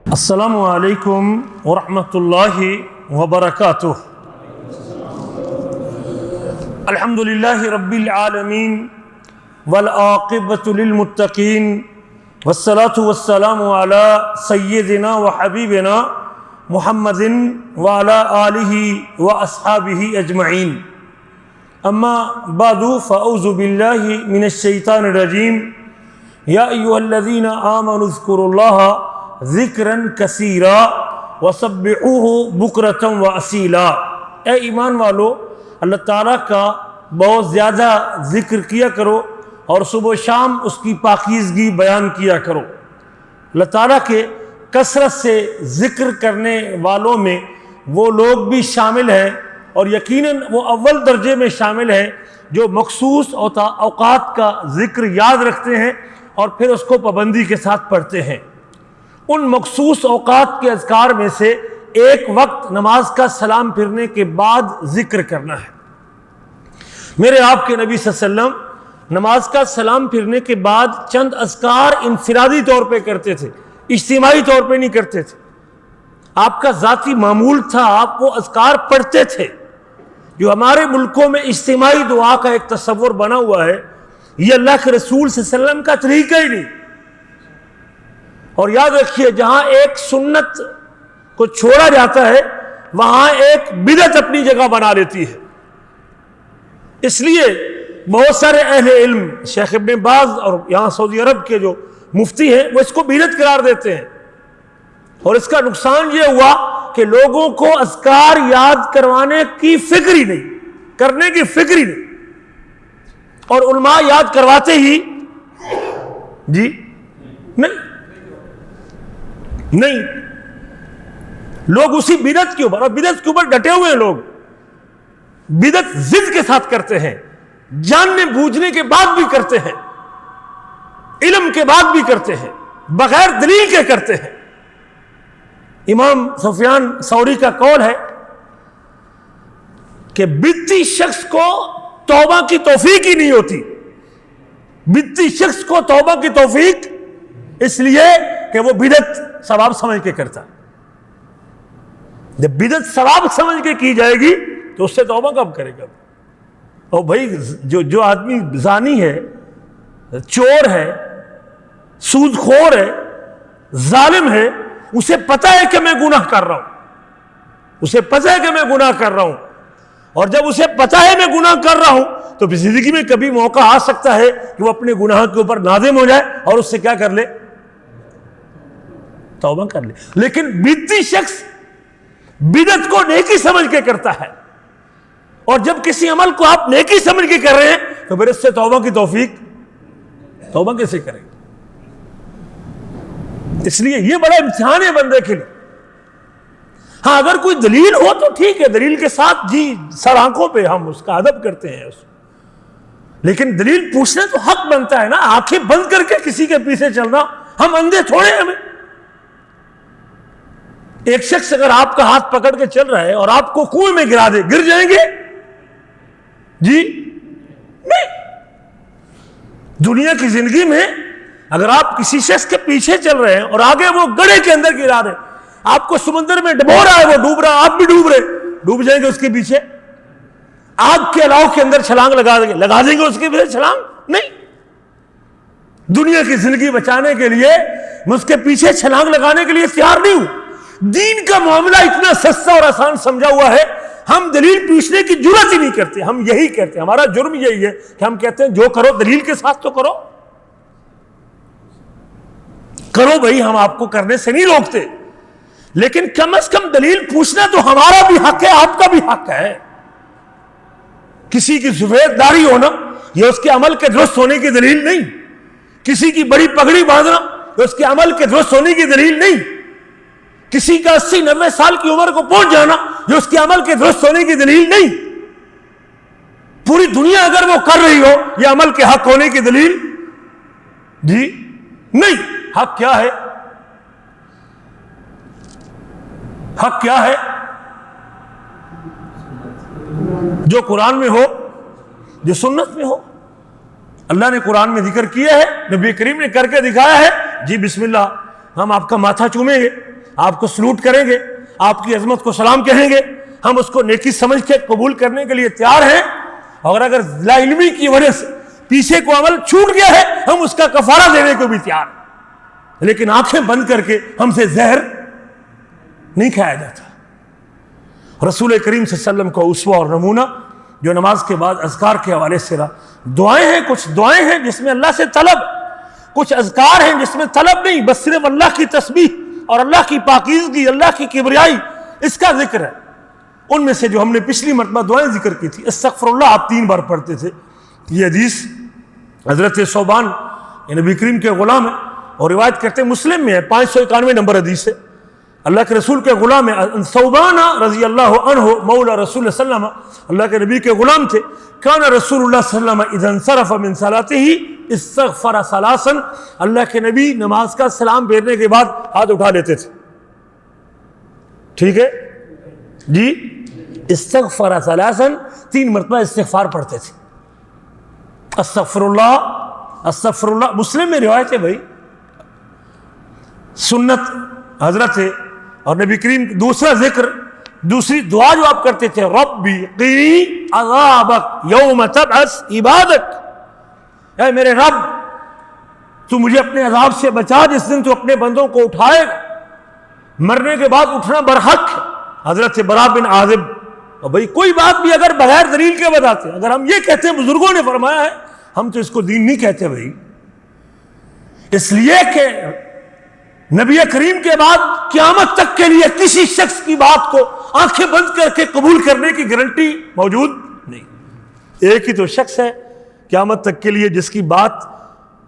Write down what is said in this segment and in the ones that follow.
السلام علیکم ورحمۃ اللہ وبرکاتہ۔ الحمد للہ رب العالمین والعاقبۃ للمتقین والصلاة والسلام علی سیدنا وحبیبنا محمد وعلی آلہ واصحابہ اجمعین، اما بعد فاعوذ باللہ من الشیطان الرجیم۔ یا ایھا الذین آمنوا اذکروا اللہ ذکرا کثیرا وسبحوہ بکرۃ واصیلا۔ اے ایمان والو، اللہ تعالیٰ کا بہت زیادہ ذکر کیا کرو اور صبح و شام اس کی پاکیزگی بیان کیا کرو۔ اللہ تعالیٰ کے کثرت سے ذکر کرنے والوں میں وہ لوگ بھی شامل ہیں، اور یقیناً وہ اول درجے میں شامل ہیں جو مخصوص اوقات کا ذکر یاد رکھتے ہیں اور پھر اس کو پابندی کے ساتھ پڑھتے ہیں۔ ان مخصوص اوقات کے اذکار میں سے ایک وقت نماز کا سلام پھرنے کے بعد ذکر کرنا ہے۔ میرے آپ کے نبی صلی اللہ علیہ وسلم نماز کا سلام پھرنے کے بعد چند اذکار انفرادی طور پہ کرتے تھے، اجتماعی طور پہ نہیں کرتے تھے۔ آپ کا ذاتی معمول تھا، آپ وہ اذکار پڑھتے تھے۔ جو ہمارے ملکوں میں اجتماعی دعا کا ایک تصور بنا ہوا ہے، یہ اللہ کے رسول صلی اللہ علیہ وسلم کا طریقہ ہی نہیں۔ اور یاد رکھیے، جہاں ایک سنت کو چھوڑا جاتا ہے وہاں ایک بدعت اپنی جگہ بنا لیتی ہے۔ اس لیے بہت سارے اہل علم، شیخ ابن باز اور یہاں سعودی عرب کے جو مفتی ہیں، وہ اس کو بدعت قرار دیتے ہیں، اور اس کا نقصان یہ ہوا کہ لوگوں کو اذکار یاد کروانے کی فکر ہی نہیں، کرنے کی فکر ہی نہیں، اور علماء یاد کرواتے ہی نہیں، لوگ اسی بدعت کے اوپر، اور بدعت کے اوپر ڈٹے ہوئے ہیں لوگ، بدعت ضد کے ساتھ کرتے ہیں، جاننے بوجھنے کے بعد بھی کرتے ہیں، علم کے بعد بھی کرتے ہیں، بغیر دلیل کے کرتے ہیں۔ امام سفیان ثوری کا قول ہے کہ بدعتی شخص کو توبہ کی توفیق ہی نہیں ہوتی۔ بدعتی شخص کو توبہ کی توفیق اس لیے کہ وہ بدعت ثواب سمجھ کے کرتا ہے۔ جب بدعت ثواب سمجھ کے کی جائے گی تو اس سے توبہ کب کرے گا؟ اور بھائی جو آدمی زانی ہے، چور ہے، سود خور ہے، ظالم ہے، اسے پتہ ہے کہ میں گناہ کر رہا ہوں، اسے پتہ ہے کہ میں گناہ کر رہا ہوں، اور جب اسے پتہ ہے میں گناہ کر رہا ہوں تو زندگی میں کبھی موقع آ سکتا ہے کہ وہ اپنے گناہ کے اوپر نادم ہو جائے اور اس سے کیا کر لے؟ توبہ کر لے۔ لیکن بدعتی شخص بدعت کو نیکی سمجھ کے کرتا ہے، اور جب کسی عمل کو آپ نیکی سمجھ کے کر رہے ہیں تو پھر اس سے توبہ کی توفیق توبہ کیسے کریں؟ اس لیے یہ بڑا امتحان ہے بندے کے لیے۔ ہاں، اگر کوئی دلیل ہو تو ٹھیک ہے، دلیل کے ساتھ سر آنکھوں پہ ہم اس کا ادب کرتے ہیں، لیکن دلیل پوچھنا تو حق بنتا ہے نا۔ آنکھیں بند کر کے کسی کے پیچھے چلنا، ہم اندھے تھوڑے ہیں۔ ہمیں ایک شخص اگر آپ کا ہاتھ پکڑ کے چل رہا ہے اور آپ کو کنویں میں گرا دے، گر جائیں گے؟ نہیں۔ دنیا کی زندگی میں اگر آپ کسی شخص کے پیچھے چل رہے ہیں اور آگے وہ گڑھے کے اندر گرا دے، آپ کو سمندر میں ڈبو رہا ہے، وہ ڈوب رہا ہے، آپ بھی ڈوب رہے، ڈوب جائیں گے اس کے پیچھے؟ آگ کے الاؤ کے اندر چھلانگ لگا دیں گے اس کے پیچھے چھلانگ؟ نہیں۔ دنیا کی زندگی بچانے کے لیے میں اس کے پیچھے چھلانگ لگانے کے لیے تیار نہیں ہوں۔ دین کا معاملہ اتنا سستا اور آسان سمجھا ہوا ہے، ہم دلیل پوچھنے کی جرات ہی نہیں کرتے۔ ہم یہی کہتے ہیں، ہمارا جرم یہی ہے کہ ہم کہتے ہیں جو کرو دلیل کے ساتھ تو کرو بھائی، ہم آپ کو کرنے سے نہیں روکتے، لیکن کم از کم دلیل پوچھنا تو ہمارا بھی حق ہے، آپ کا بھی حق ہے۔ کسی کی سفید داڑھی ہونا یہ اس کے عمل کے درست ہونے کی دلیل نہیں، کسی کی بڑی پگڑی باندھنا یہ اس کے عمل کے درست ہونے کی دلیل نہیں، کسی کا 80-90 سال کی عمر کو پہنچ جانا یہ اس کے عمل کے درست ہونے کی دلیل نہیں۔ پوری دنیا اگر وہ کر رہی ہو یہ عمل کے حق ہونے کی دلیل نہیں۔ حق کیا ہے؟ حق کیا ہے؟ جو قرآن میں ہو، جو سنت میں ہو۔ اللہ نے قرآن میں ذکر کیا ہے، نبی کریم نے کر کے دکھایا ہے، بسم اللہ، ہم آپ کا ماتھا چومیں گے، آپ کو سلوٹ کریں گے, آپ کی عظمت کو سلام کہیں گے, ہم اس کو نیکی سمجھ کے قبول کرنے کے لیے تیار ہیں. اور اگر لا علمی کی وجہ سے پیچھے کو عمل چھوٹ گیا ہے, ہم اس کا کفارہ دینے کو بھی تیار ہیں, لیکن آنکھیں بند کر کے ہم سے زہر نہیں کھایا جاتا. رسول کریم صلی اللہ علیہ وسلم کو اسوہ اور نمونہ جو نماز کے بعد اذکار کے حوالے سے رہا. دعائیں ہیں, کچھ دعائیں ہیں جس میں اللہ سے طلب, کچھ اذکار ہیں جس میں طلب نہیں, بس صرف اللہ کی تسبیح اور اللہ کی پاکیزگی, اللہ کی کبریائی, اس کا ذکر ہے. ان میں سے جو ہم نے پچھلی مرتبہ دعائیں ذکر کی تھی, استغفر اللہ آپ 3 بار پڑھتے تھے. یہ حدیث حضرت ثوبان نبی کریم کے غلام ہے اور روایت کرتے ہیں مسلم میں ہے, 591 نمبر حدیث ہے. اللہ کے رسول کے غلام ہے ثوبان رضی اللہ عنہ مولا رسول صلی اللہ علیہ وسلم, اللہ کے نبی کے غلام تھے. کان رسول اللہ صلی اللہ علیہ وسلم اذا انصرف من صلاته استغفر ثلاثا, اللہ کے نبی نماز کا سلام پھیرنے کے بعد ہاتھ اٹھا لیتے تھے. ٹھیک ہے جی, استغفر ثلاثا, 3 مرتبہ استغفار پڑھتے تھے. استغفر اللہ استغفر اللہ, مسلم میں روایت ہے بھائی, سنت حضرت ہے. اور نبی کریم دوسرا ذکر, دوسری دعا جو آپ کرتے تھے, ربی قنی عذابک یوم تبعث عبادک, اے میرے رب تو مجھے اپنے عذاب سے بچا جس دن تو اپنے بندوں کو اٹھائے گا. مرنے کے بعد اٹھنا برحق ہے. حضرت برا بن عازب, اور بھائی کوئی بات بھی اگر بغیر دلیل کے بتاتے, اگر ہم یہ کہتے ہیں بزرگوں نے فرمایا ہے, ہم تو اس کو دین نہیں کہتے بھائی. اس لیے کہ نبی کریم کے بعد قیامت تک کے لیے کسی شخص کی بات کو آنکھیں بند کر کے قبول کرنے کی گارنٹی موجود نہیں. ایک ہی تو شخص ہے قیامت تک کے لیے جس کی بات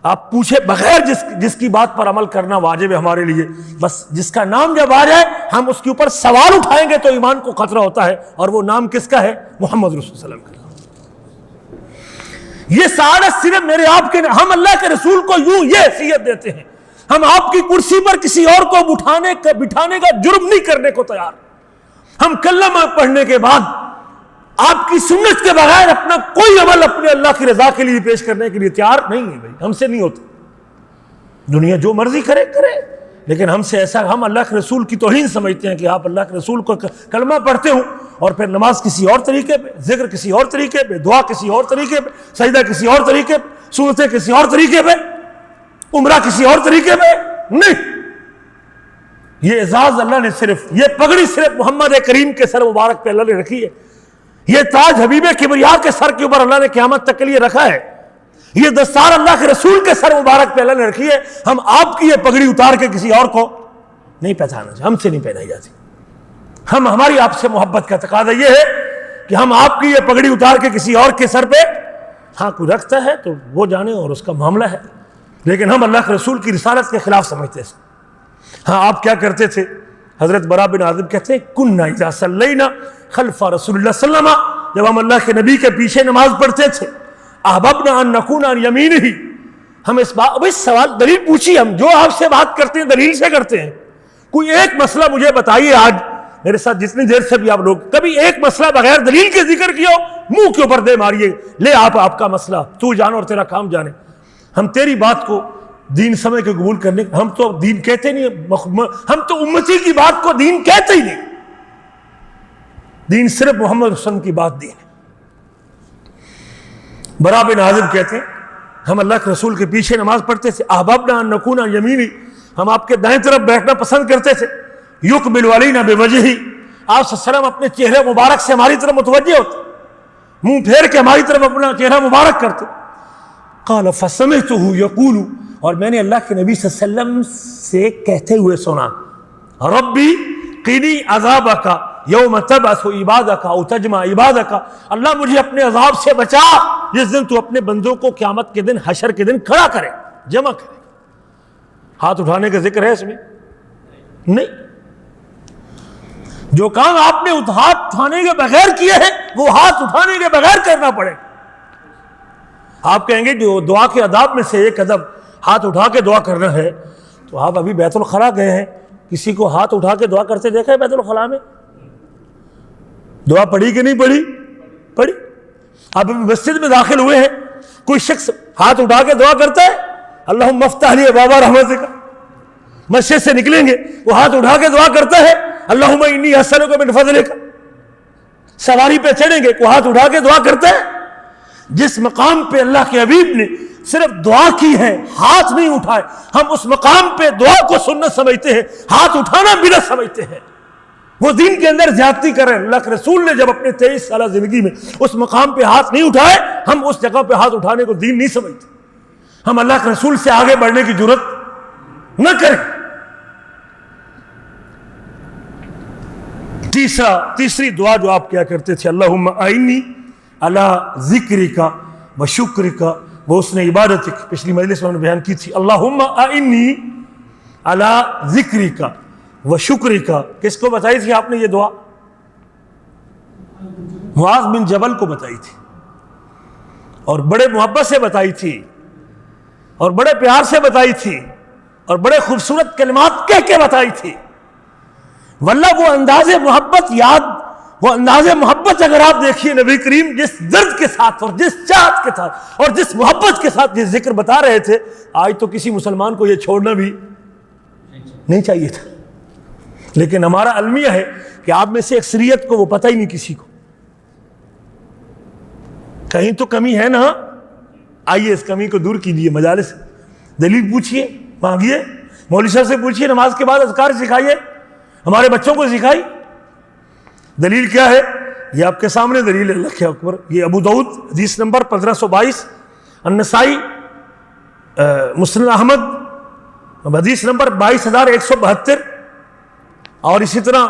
آپ پوچھے بغیر جس کی بات پر عمل کرنا واجب ہے ہمارے لیے. بس جس کا نام جب آ جائے ہم اس کے اوپر سوال اٹھائیں گے تو ایمان کو خطرہ ہوتا ہے, اور وہ نام کس کا ہے؟ محمد رسول صلی اللہ علیہ وسلم کا. یہ سعادت صرف میرے آپ کے, ہم اللہ کے رسول کو یوں یہ حیثیت دیتے ہیں, ہم آپ کی کرسی پر کسی اور کو بٹھانے کا جرم نہیں کرنے کو تیار. ہم کلمہ پڑھنے کے بعد آپ کی سنت کے بغیر اپنا کوئی عمل اپنے اللہ کی رضا کے لیے پیش کرنے کے لیے تیار نہیں ہے بھائی, ہم سے نہیں ہوتا. دنیا جو مرضی کرے, لیکن ہم سے ایسا, ہم اللہ کے رسول کی توہین سمجھتے ہیں کہ آپ اللہ کے رسول کو کلمہ پڑھتے ہوں اور پھر نماز کسی اور طریقے پہ, ذکر کسی اور طریقے پہ, دعا کسی اور طریقے پہ, سجدہ کسی اور طریقے پہ, سنتیں کسی اور طریقے پہ, عمرہ کسی اور طریقے پہ نہیں. یہ اعزاز اللہ نے صرف, یہ پگڑی صرف محمد کریم کے سر مبارک پہ اللہ نے رکھی ہے. یہ تاج حبیب کبریا کے سر کے اوپر اللہ نے قیامت تک کے لیے رکھا ہے. یہ دستار اللہ کے رسول کے سر مبارک پہ اللہ نے رکھی ہے. ہم آپ کی یہ پگڑی اتار کے کسی اور کو نہیں پہچانا چاہتے, ہم سے نہیں پہنائی جاتی. ہماری آپ سے محبت کا تقاضا یہ ہے کہ ہم آپ کی یہ پگڑی اتار کے کسی اور کے سر پہ, ہاں کوئی رکھتا ہے تو وہ جانے اور اس کا معاملہ ہے, لیکن ہم اللہ کے رسول کی رسالت کے خلاف سمجھتے ہیں. ہاں آپ کیا کرتے تھے؟ حضرت برا بن عازب کہتے ہیں کننا اذا صلینا خلف رسول اللہ صلی اللہ علیہ وسلم, جب ہم اللہ کے نبی کے پیچھے نماز پڑھتے تھے, احببنا ان نکون عن یمینہ, ہم اس بات, ابھی سوال دلیل پوچھیے, ہم جو آپ سے بات کرتے ہیں دلیل سے کرتے ہیں. کوئی ایک مسئلہ مجھے بتائیے, آج میرے ساتھ جتنی دیر سے بھی آپ لوگ کبھی ایک مسئلہ بغیر دلیل کے ذکر کیا ہو, منہ کے اوپر دے ماریے, لے آپ کا مسئلہ تو جانو اور تیرا کام جانے. ہم تیری بات کو دین سمجھ کے قبول کرنے, ہم تو دین کہتے نہیں, ہم تو امتی کی بات کو دین کہتے ہی نہیں. دین صرف محمد صلی اللہ علیہ وسلم کی بات دین ہے. برا بن عازب کہتے ہیں ہم اللہ کے رسول کے پیچھے نماز پڑھتے تھے, احببنا ان نکون عن یمینہ, ہم آپ کے دائیں طرف بیٹھنا پسند کرتے تھے. یقبل علینا بوجہہ, آپ صلی اللہ علیہ وسلم اپنے چہرے مبارک سے ہماری طرف متوجہ ہوتے, منہ پھیر کے ہماری طرف اپنا چہرہ مبارک کرتے. قال فسمعتہ یقول, اور میں نے اللہ کے نبی صلی اللہ علیہ وسلم سے کہتے ہوئے سنا, ربی قنی عذابک یوم تبعث عبادک او تجمع عبادک, اللہ مجھے اپنے عذاب سے بچا جس دن تو اپنے بندوں کو قیامت کے دن, حشر کے دن کھڑا کرے, جمع کرے. ہاتھ اٹھانے کا ذکر ہے اس میں نہیں. جو کام آپ نے ہاتھ اٹھانے کے بغیر کیے ہیں وہ ہاتھ اٹھانے کے بغیر کرنا پڑے. آپ کہیں گے جو دعا کے اداب میں سے ایک ادب ہاتھ اٹھا کے دعا کرنا ہے, تو آپ ابھی بیت الخلاء گئے ہیں, کسی کو ہاتھ اٹھا کے دعا کرتے دیکھا ہے بیت الخلاء میں؟ دعا پڑھی کہ نہیں پڑھی؟ پڑھی. آپ ابھی مسجد میں داخل ہوئے ہیں, کوئی شخص ہاتھ اٹھا کے دعا کرتا ہے اللہم افتح لی ابواب رحمتک, مسجد سے نکلیں گے وہ ہاتھ اٹھا کے دعا کرتا ہے اللہم انی اسألک من فضلک. سواری پہ چڑھیں گے وہ ہاتھ اٹھا کے دعا کرتا ہے. جس مقام پہ اللہ کے حبیب نے صرف دعا کی ہے، ہاتھ نہیں اٹھائے، ہم اس مقام پہ دعا کو سنت سمجھتے ہیں، ہاتھ اٹھانا بدعت سمجھتے ہیں. وہ دین کے اندر زیادتی کر رہے ہیں. اللہ کے رسول نے جب اپنے 23 سالہ زندگی میں اس مقام پہ ہاتھ نہیں اٹھائے، ہم اس جگہ پہ ہاتھ اٹھانے کو دین نہیں سمجھتے. ہم اللہ کے رسول سے آگے بڑھنے کی جرات نہ کریں. تیسری دعا جو آپ کیا کرتے تھے، اللہم اعنی علی ذکرک و شکرک و حسن عبادتک. پچھلی مجلس میں ہم نے بیان کی تھی اللہم اعنی علی ذکرک و شکرک. کس کو بتائی تھی آپ نے یہ دعا؟ معاذ بن جبل کو بتائی تھی، اور بڑے محبت سے بتائی تھی، اور بڑے پیار سے بتائی تھی، اور بڑے خوبصورت کلمات کہہ کے بتائی تھی. واللہ وہ انداز محبت وہ انداز محبت اگر آپ دیکھیے نبی کریم جس درد کے ساتھ اور جس چاہت کے ساتھ اور جس محبت کے ساتھ یہ ذکر بتا رہے تھے، آج تو کسی مسلمان کو یہ چھوڑنا بھی نہیں چاہیے تھا. لیکن ہمارا المیہ ہے کہ آپ میں سے اکثریت کو وہ پتہ ہی نہیں کسی کو. کہیں تو کمی ہے نا. آئیے اس کمی کو دور کیجیے. مجالس دلیل پوچھیے، مانگیے، مولوی صاحب سے پوچھیے، نماز کے بعد اذکار سکھائیے، ہمارے بچوں کو سکھائی. دلیل کیا ہے؟ یہ آپ کے سامنے دلیل ہے. اللہ کے اکبر. یہ ابو داؤد حدیث نمبر 1522، النسائی مسند احمد حدیث نمبر 22172، اور اسی طرح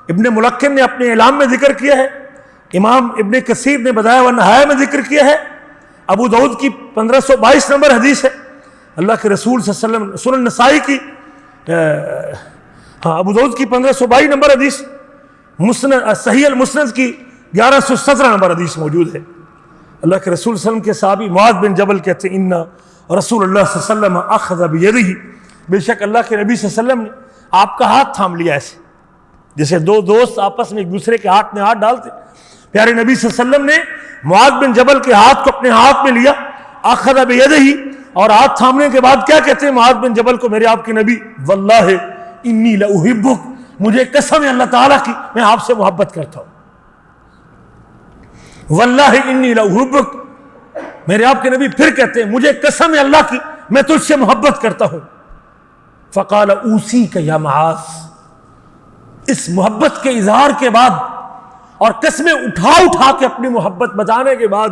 ابن ملقن نے اپنے اعلام میں ذکر کیا ہے، امام ابن کثیر نے بدایع والنہایہ میں ذکر کیا ہے. ابو داؤد کی 1522 نمبر حدیث ہے. اللہ کے رسول صلی اللہ علیہ وسلم سنن نسائی کی ابو داؤد کی 1522 نمبر حدیث، مسند صحیح المسند کی 1117 نمبر حدیث موجود ہے. اللہ کے رسول صلی اللہ علیہ وسلم کے صحابی معاذ بن جبل کہتے ہیں ان رسول اللہ صلی اللہ علیہ وسلم اخذ بیدہ، بے شک اللہ کے نبی صلی اللہ علیہ وسلم نے آپ کا ہاتھ تھام لیا، ایسے جیسے دو دوست آپس میں ایک دوسرے کے ہاتھ میں ہاتھ ڈالتے. پیارے نبی صلی اللہ علیہ وسلم نے معاذ بن جبل کے ہاتھ کو اپنے ہاتھ میں لیا، اخذ بیدہ، اور ہاتھ تھامنے کے بعد کیا کہتے ہیں معاذ بن جبل کو، میرے آپ کے نبی واللہ انی لاحبک، مجھے قسم ہے اللہ تعالیٰ کی میں آپ سے محبت کرتا ہوں. واللہ انی لاحبک، میرے آپ کے نبی پھر کہتے ہیں مجھے قسم ہے اللہ کی میں تجھ سے محبت کرتا ہوں. فقال اوصیک یا معاذ، اس محبت کے اظہار کے بعد اور قسمیں اٹھا کے اپنی محبت بتانے کے بعد،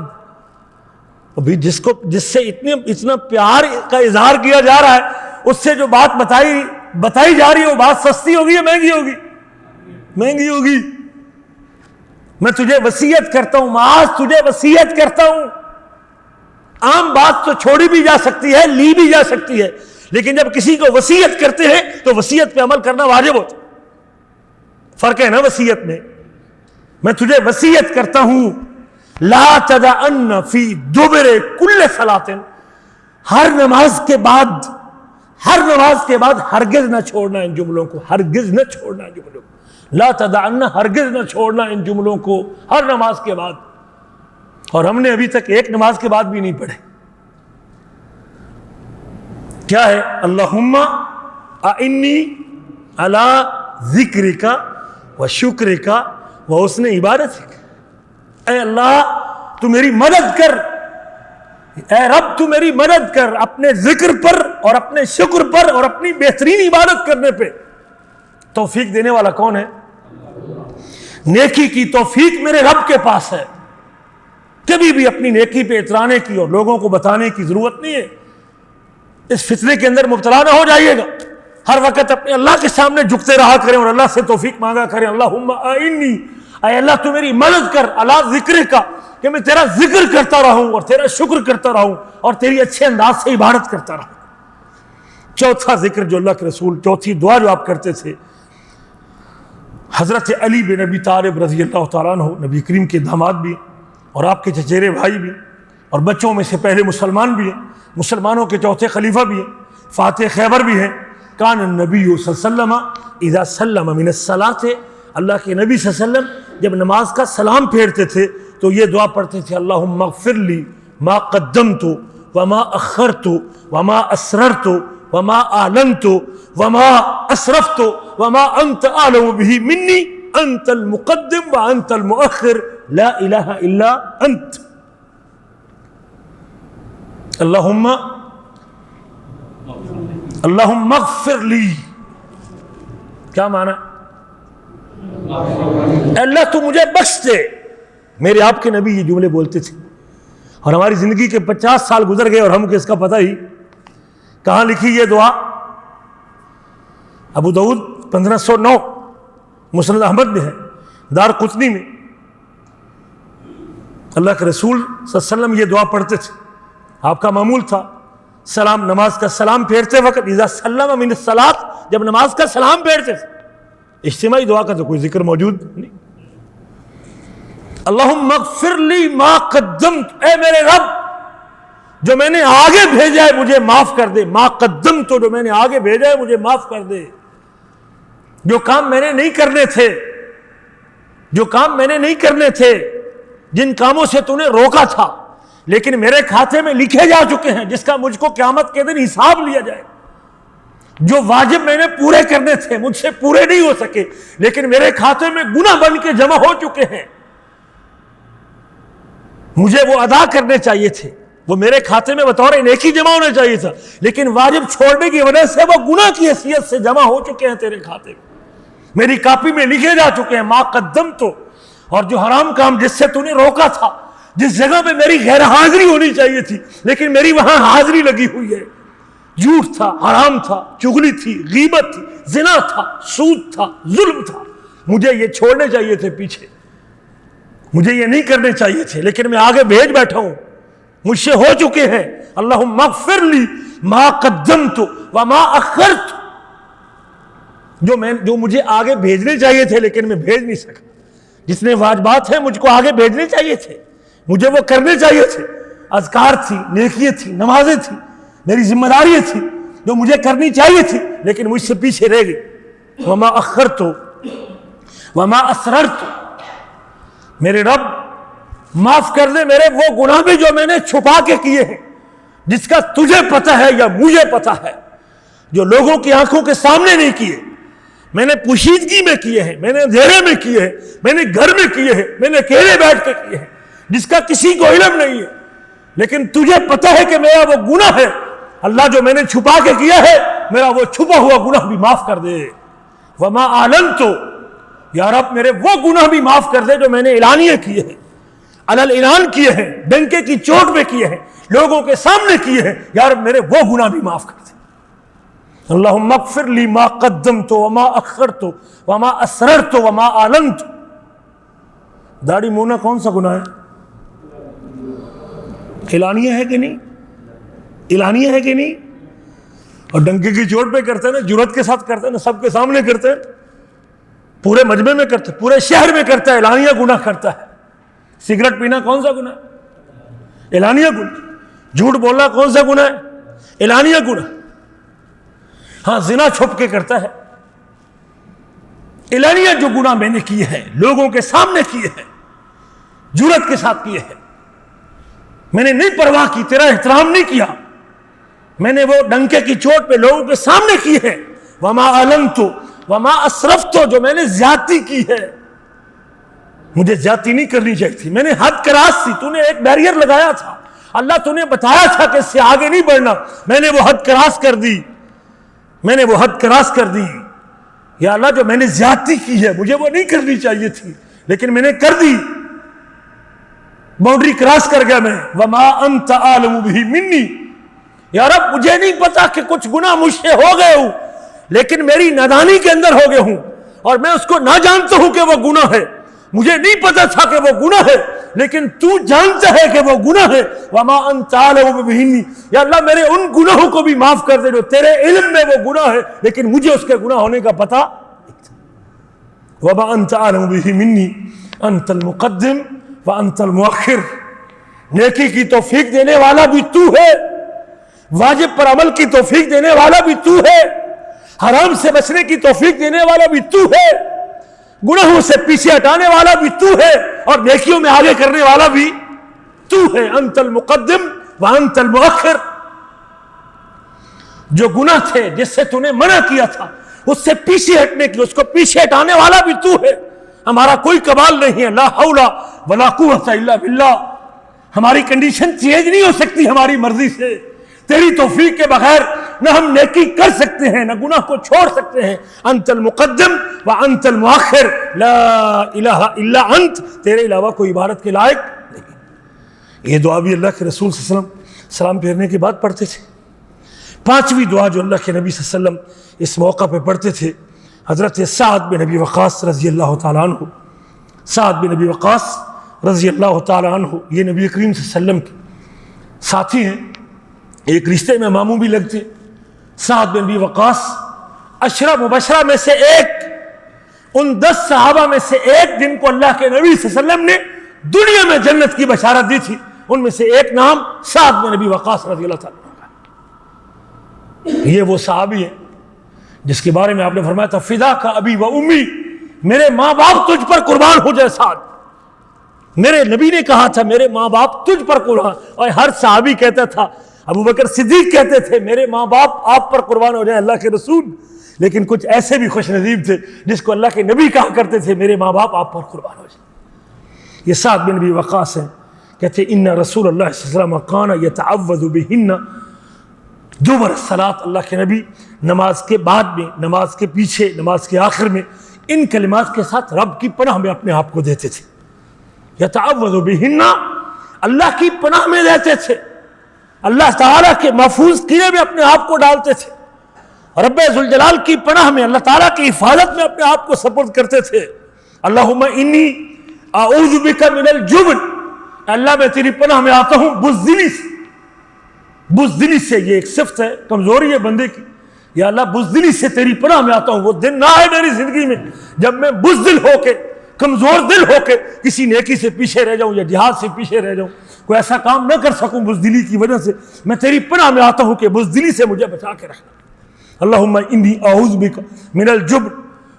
ابھی جس سے اتنا پیار کا اظہار کیا جا رہا ہے، اس سے جو بات بتائی جا رہی ہے وہ بات سستی ہوگی یا مہنگی ہوگی؟ مہنگی ہوگی. میں تجھے وصیت کرتا ہوں معاذ، تجھے وصیت کرتا ہوں. عام بات تو چھوڑی بھی جا سکتی ہے، لی بھی جا سکتی ہے، لیکن جب کسی کو وصیت کرتے ہیں تو وصیت پہ عمل کرنا واجب ہوتا ہے. فرق ہے نا وصیت میں. میں تجھے وصیت کرتا ہوں لا تدعن فی دبر کل صلاۃ، ہر نماز کے بعد ہرگز نہ چھوڑنا ان جملوں کو، ہرگز نہ چھوڑنا ان جملوں کو. لا تدعن، ہرگز نہ چھوڑنا ان جملوں کو ہر نماز کے بعد. اور ہم نے ابھی تک ایک نماز کے بعد بھی نہیں پڑھے. کیا ہے؟ اللہم اعنی علی ذکرک و شکرک و حسن عبادتک. اے اللہ تو میری مدد کر، اے رب تو میری مدد کر اپنے ذکر پر اور اپنے شکر پر اور اپنی بہترین عبادت کرنے پہ. توفیق دینے والا کون ہے؟ نیکی کی توفیق میرے رب کے پاس ہے. کبھی بھی اپنی نیکی پہ اترانے کی اور لوگوں کو بتانے کی ضرورت نہیں ہے. اس فتنے کے اندر مبتلا نہ ہو جائیے گا. ہر وقت اپنے اللہ کے سامنے جھکتے رہا کریں اور اللہ سے توفیق مانگا کریں. اللہم اعنی، اے اللہ تو میری مدد کر علی ذکر کا، کہ میں تیرا ذکر کرتا رہوں اور تیرا شکر کرتا رہوں اور تیری اچھے انداز سے عبادت کرتا رہوں. چوتھا ذکر جو اللہ کے رسول، چوتھی دعا جو آپ کرتے تھے، حضرت علی بن ابی طالب رضی اللہ تعالیٰ عنہ نبی کریم کے داماد بھی اور آپ کے چچیرے بھائی بھی اور بچوں میں سے پہلے مسلمان بھی ہیں، مسلمانوں کے چوتھے خلیفہ بھی ہیں، فاتح خیبر بھی ہیں. کان النبی صلی اللہ علیہ وسلم اذا سلم من الصلاۃ، اللہ کے نبی صلی اللہ علیہ وسلم جب نماز کا سلام پھیرتے تھے تو یہ دعا پڑھتے تھے اللہم اغفر لی ما قدمت وما اخرت وما اسررت وما اعلنت وما اسرفت وما انت اعلم به مني انت المقدم وانت المؤخر لا الہ الا انت. اللہم اغفر لی. کیا معنی؟ اللہ تو مجھے بخش دے. میرے آپ کے نبی یہ جملے بولتے تھے، اور ہماری زندگی کے 50 سال گزر گئے اور ہم کو اس کا پتہ ہی. کہاں لکھی یہ دعا؟ ابو داؤد 1509، مسند احمد میں ہے، دار قطنی میں. اللہ کے رسول صلی اللہ علیہ وسلم یہ دعا پڑھتے تھے. آپ کا معمول تھا سلام، نماز کا سلام پھیرتے وقت اذا سلم من الصلاۃ، جب نماز کا سلام پھیرتے تھے. اجتماعی دعا کا تو کوئی ذکر موجود نہیں. اللہم اغفر لی ما قدمت، اے میرے رب جو میں نے آگے بھیجا ہے مجھے معاف کر دے. ما قدمت، جو میں نے آگے بھیجا ہے مجھے معاف کر دے. جو کام میں نے نہیں کرنے تھے، جو کام میں نے نہیں کرنے تھے، جن کاموں سے تو نے روکا تھا لیکن میرے کھاتے میں لکھے جا چکے ہیں، جس کا مجھ کو قیامت کے دن حساب لیا جائے. جو واجب میں نے پورے کرنے تھے مجھ سے پورے نہیں ہو سکے لیکن میرے کھاتے میں گناہ بن کے جمع ہو چکے ہیں، مجھے وہ ادا کرنے چاہیے تھے، وہ میرے کھاتے میں بطور نیکی جمع ہونا چاہیے تھا، لیکن واجب چھوڑنے کی وجہ سے وہ گناہ کی حیثیت سے جمع ہو چکے ہیں تیرے کھاتے میں، میری کاپی میں لکھے جا چکے ہیں. ما قدمت، اور جو حرام کام جس سے تو نے روکا تھا، جس جگہ پہ میری غیر حاضری ہونی چاہیے تھی لیکن میری وہاں حاضری لگی ہوئی ہے، جھوٹ تھا، حرام تھا، چغلی تھی، غیبت تھی، زنا تھا، سود تھا، ظلم تھا، مجھے یہ چھوڑنے چاہیے تھے پیچھے، مجھے یہ نہیں کرنے چاہیے تھے لیکن میں آگے بھیج بیٹھا ہوں، مجھ سے ہو چکے ہیں. اللہم اغفر لی ما قدمت وما اخرت، جو مجھے آگے بھیجنے چاہیے تھے لیکن میں بھیج نہیں سکا. جتنے واجبات ہیں مجھ کو آگے بھیجنے چاہیے تھے، مجھے وہ کرنے چاہیے تھے، اذکار تھی، نیکیاں تھی، نمازیں تھی، میری ذمہ داریاں تھی جو مجھے کرنی چاہیے تھی لیکن مجھ سے پیچھے رہ گئی. وما اخرت وما اسررت، میرے رب معاف کر دے میرے وہ گناہ بھی جو میں نے چھپا کے کیے ہیں، جس کا تجھے پتہ ہے یا مجھے پتہ ہے، جو لوگوں کی آنکھوں کے سامنے نہیں کیے، میں نے پوشیدگی میں کیے ہیں، میں نے اندھیرے میں کیے ہیں، میں نے گھر میں کیے ہیں، میں نے اکیلے بیٹھ کے کیے ہیں، جس کا کسی کو علم نہیں ہے لیکن تجھے پتہ ہے کہ میرا وہ گناہ ہے. اللہ جو میں نے چھپا کے کیا ہے میرا وہ چھپا ہوا گناہ بھی معاف کر دے. وما اعلنت، یا رب میرے وہ گناہ بھی معاف کر دے جو میں نے اعلانیہ کیے ہیں، علل اعلان کیے ہیں، ڈنکے کی چوٹ پہ کیے ہیں، لوگوں کے سامنے کیے ہیں. یا رب میرے وہ گناہ بھی معاف کر دے. اللہم اغفر لی ما قدمت وما اخرت وما اسررت وما اعلنت. داڑھی منہ کون سا گناہ ہے؟ اعلانیہ ہے کہ نہیں؟ اعلانیہ ہے کہ نہیں؟ اور ڈنکے کی چوٹ پہ کرتے ہیں نا، جرات کے ساتھ کرتے ہیں نا، سب کے سامنے کرتے ہیں، پورے مجمع میں کرتے ہیں، پورے شہر میں کرتا ہے، اعلانیہ گناہ کرتا ہے. سگریٹ پینا کون سا گناہ ہے؟ اعلانیہ گناہ. جھوٹ بولنا کون سا گناہ ہے؟ اعلانیہ گناہ. ہاں زنا چھپ کے کرتا ہے. اعلانیہ جو گناہ میں نے کیے ہیں، لوگوں کے سامنے کیے ہیں، جرات کے ساتھ کیے ہیں، میں نے نہیں پرواہ کی، تیرا احترام نہیں کیا، میں نے وہ ڈنکے کی چوٹ پہ لوگوں کے سامنے کی ہے. وما اعلنت وما اسرفت، جو میں نے زیادتی کی ہے، مجھے زیادتی نہیں کرنی چاہیے تھی، میں نے حد کراس تھی، تو نے ایک بیریئر لگایا تھا، اللہ تو نے بتایا تھا کہ اس سے آگے نہیں بڑھنا، میں نے وہ حد کراس کر دی، میں نے وہ حد کراس کر دی. یا اللہ جو میں نے زیادتی کی ہے مجھے وہ نہیں کرنی چاہیے تھی لیکن میں نے کر دی، باؤنڈری کراس کر گیا میں. وما انت اعلم به منی، یا رب مجھے نہیں پتا کہ کچھ گناہ مجھ سے ہو گئے ہوں لیکن میری نادانی کے اندر ہو گئے ہوں اور میں اس کو نہ جانتا ہوں کہ وہ گناہ ہے، مجھے نہیں پتا تھا کہ وہ گناہ ہے لیکن تو جانتا ہے کہ وہ گناہ ہے. وما انت اعلم به، یا اللہ میرے ان گناہوں کو بھی معاف کر دے جو تیرے علم میں وہ گناہ ہے لیکن مجھے اس کے گناہ ہونے کا پتہ. وما انت اعلم به منی انت المقدم وانت المؤخر، نیکی کی توفیق دینے والا بھی تو ہے، واجب پر عمل کی توفیق دینے والا بھی تو ہے، حرام سے بچنے کی توفیق دینے والا بھی تو ہے، گناہوں سے پیچھے ہٹانے والا بھی تو ہے اور نیکیوں میں آگے کرنے والا بھی تو ہے. انت المقدم وانت المؤخر. جو گناہ تھے جس سے تو نے منع کیا تھا اس سے پیچھے ہٹنے کی، اس کو پیچھے ہٹانے والا بھی تو ہے، ہمارا کوئی کمال نہیں ہے، لا حول ولا قوت الا باللہ، ہماری کنڈیشن چینج نہیں ہو سکتی ہماری مرضی سے، تیری توفیق کے بغیر نہ ہم نیکی کر سکتے ہیں نہ گناہ کو چھوڑ سکتے ہیں، انت المقدم وانت المؤخر لا الہ الا انت، تیرے علاوہ کوئی عبادت کے لائق نہیں۔ یہ دعا بھی اللہ کے رسول صلی اللہ علیہ وسلم سلام پھیرنے کے بعد پڑھتے تھے۔ پانچویں دعا جو اللہ کے نبی صلی اللہ علیہ وسلم اس موقع پہ پڑھتے تھے، حضرت سعد بن ابی وقاص رضی اللہ تعالیٰ عنہ، سعد بن ابی وقاص رضی اللہ تعالیٰ عنہ یہ نبی کریم صلی اللہ علیہ وسلم کے ساتھی ہیں، ایک رشتے میں ماموں بھی لگتے۔ سعد بن ابی وقاص عشرہ مبشرہ میں سے ایک، ان 10 صحابہ میں سے ایک جن کو اللہ کے نبی صلی اللہ علیہ وسلم نے دنیا میں جنت کی بشارت دی تھی، ان میں سے ایک نام سعد بن ابی وقاص رضی اللہ تعالیٰ عنہ۔ یہ وہ صحابی ہے جس کے بارے میں آپ نے فرمایا تھا فدا کا ابی و امی، میرے ماں باپ تجھ پر قربان ہو جائے سعد۔ میرے نبی نے کہا تھا میرے ماں باپ تجھ پر قربان، اور ہر صحابی کہتا تھا، ابو بکر صدیق کہتے تھے میرے ماں باپ آپ پر قربان ہو جائیں اللہ کے رسول، لیکن کچھ ایسے بھی خوش نصیب تھے جس کو اللہ کے نبی کہا کرتے تھے میرے ماں باپ آپ پر قربان ہو جائیں۔ یہ سعد بن ابی وقاص ہیں، کہتے ان رسول اللہ صلی اللہ علیہ وسلم کان یتعوذ بہن دبر الصلاۃ، اللہ کے نبی نماز کے بعد میں، نماز کے پیچھے، نماز کے آخر میں ان کلمات کے ساتھ رب کی پناہ میں اپنے آپ کو دیتے تھے۔ یتعوذ بہن، اللہ کی پناہ میں دیتے تھے، اللہ تعالیٰ کے محفوظ قلعے میں اپنے آپ کو ڈالتے تھے، رب ذوالجلال کی پناہ میں، اللہ تعالیٰ کی حفاظت میں اپنے آپ کو سپرد کرتے تھے۔ اللہم انی اعوذ بک من الجبن، اللہ میں تیری پناہ میں آتا ہوں بزدلی سے۔ بزدلی سے یہ ایک صفت ہے، کمزوری ہے بندے کی، یا اللہ بزدلی سے تیری پناہ میں آتا ہوں۔ وہ دن نہ آئے میری زندگی میں جب میں بزدل ہو کے، کمزور دل ہو کے کسی نیکی سے پیچھے رہ جاؤں یا جہاد سے پیچھے رہ جاؤں، کوئی ایسا کام نہ کر سکوں بزدلی کی وجہ سے۔ میں تیری پناہ میں آتا ہوں کہ بزدلی سے مجھے بچا کے رکھنا۔ اللہم انی اعوذ بک من الجبن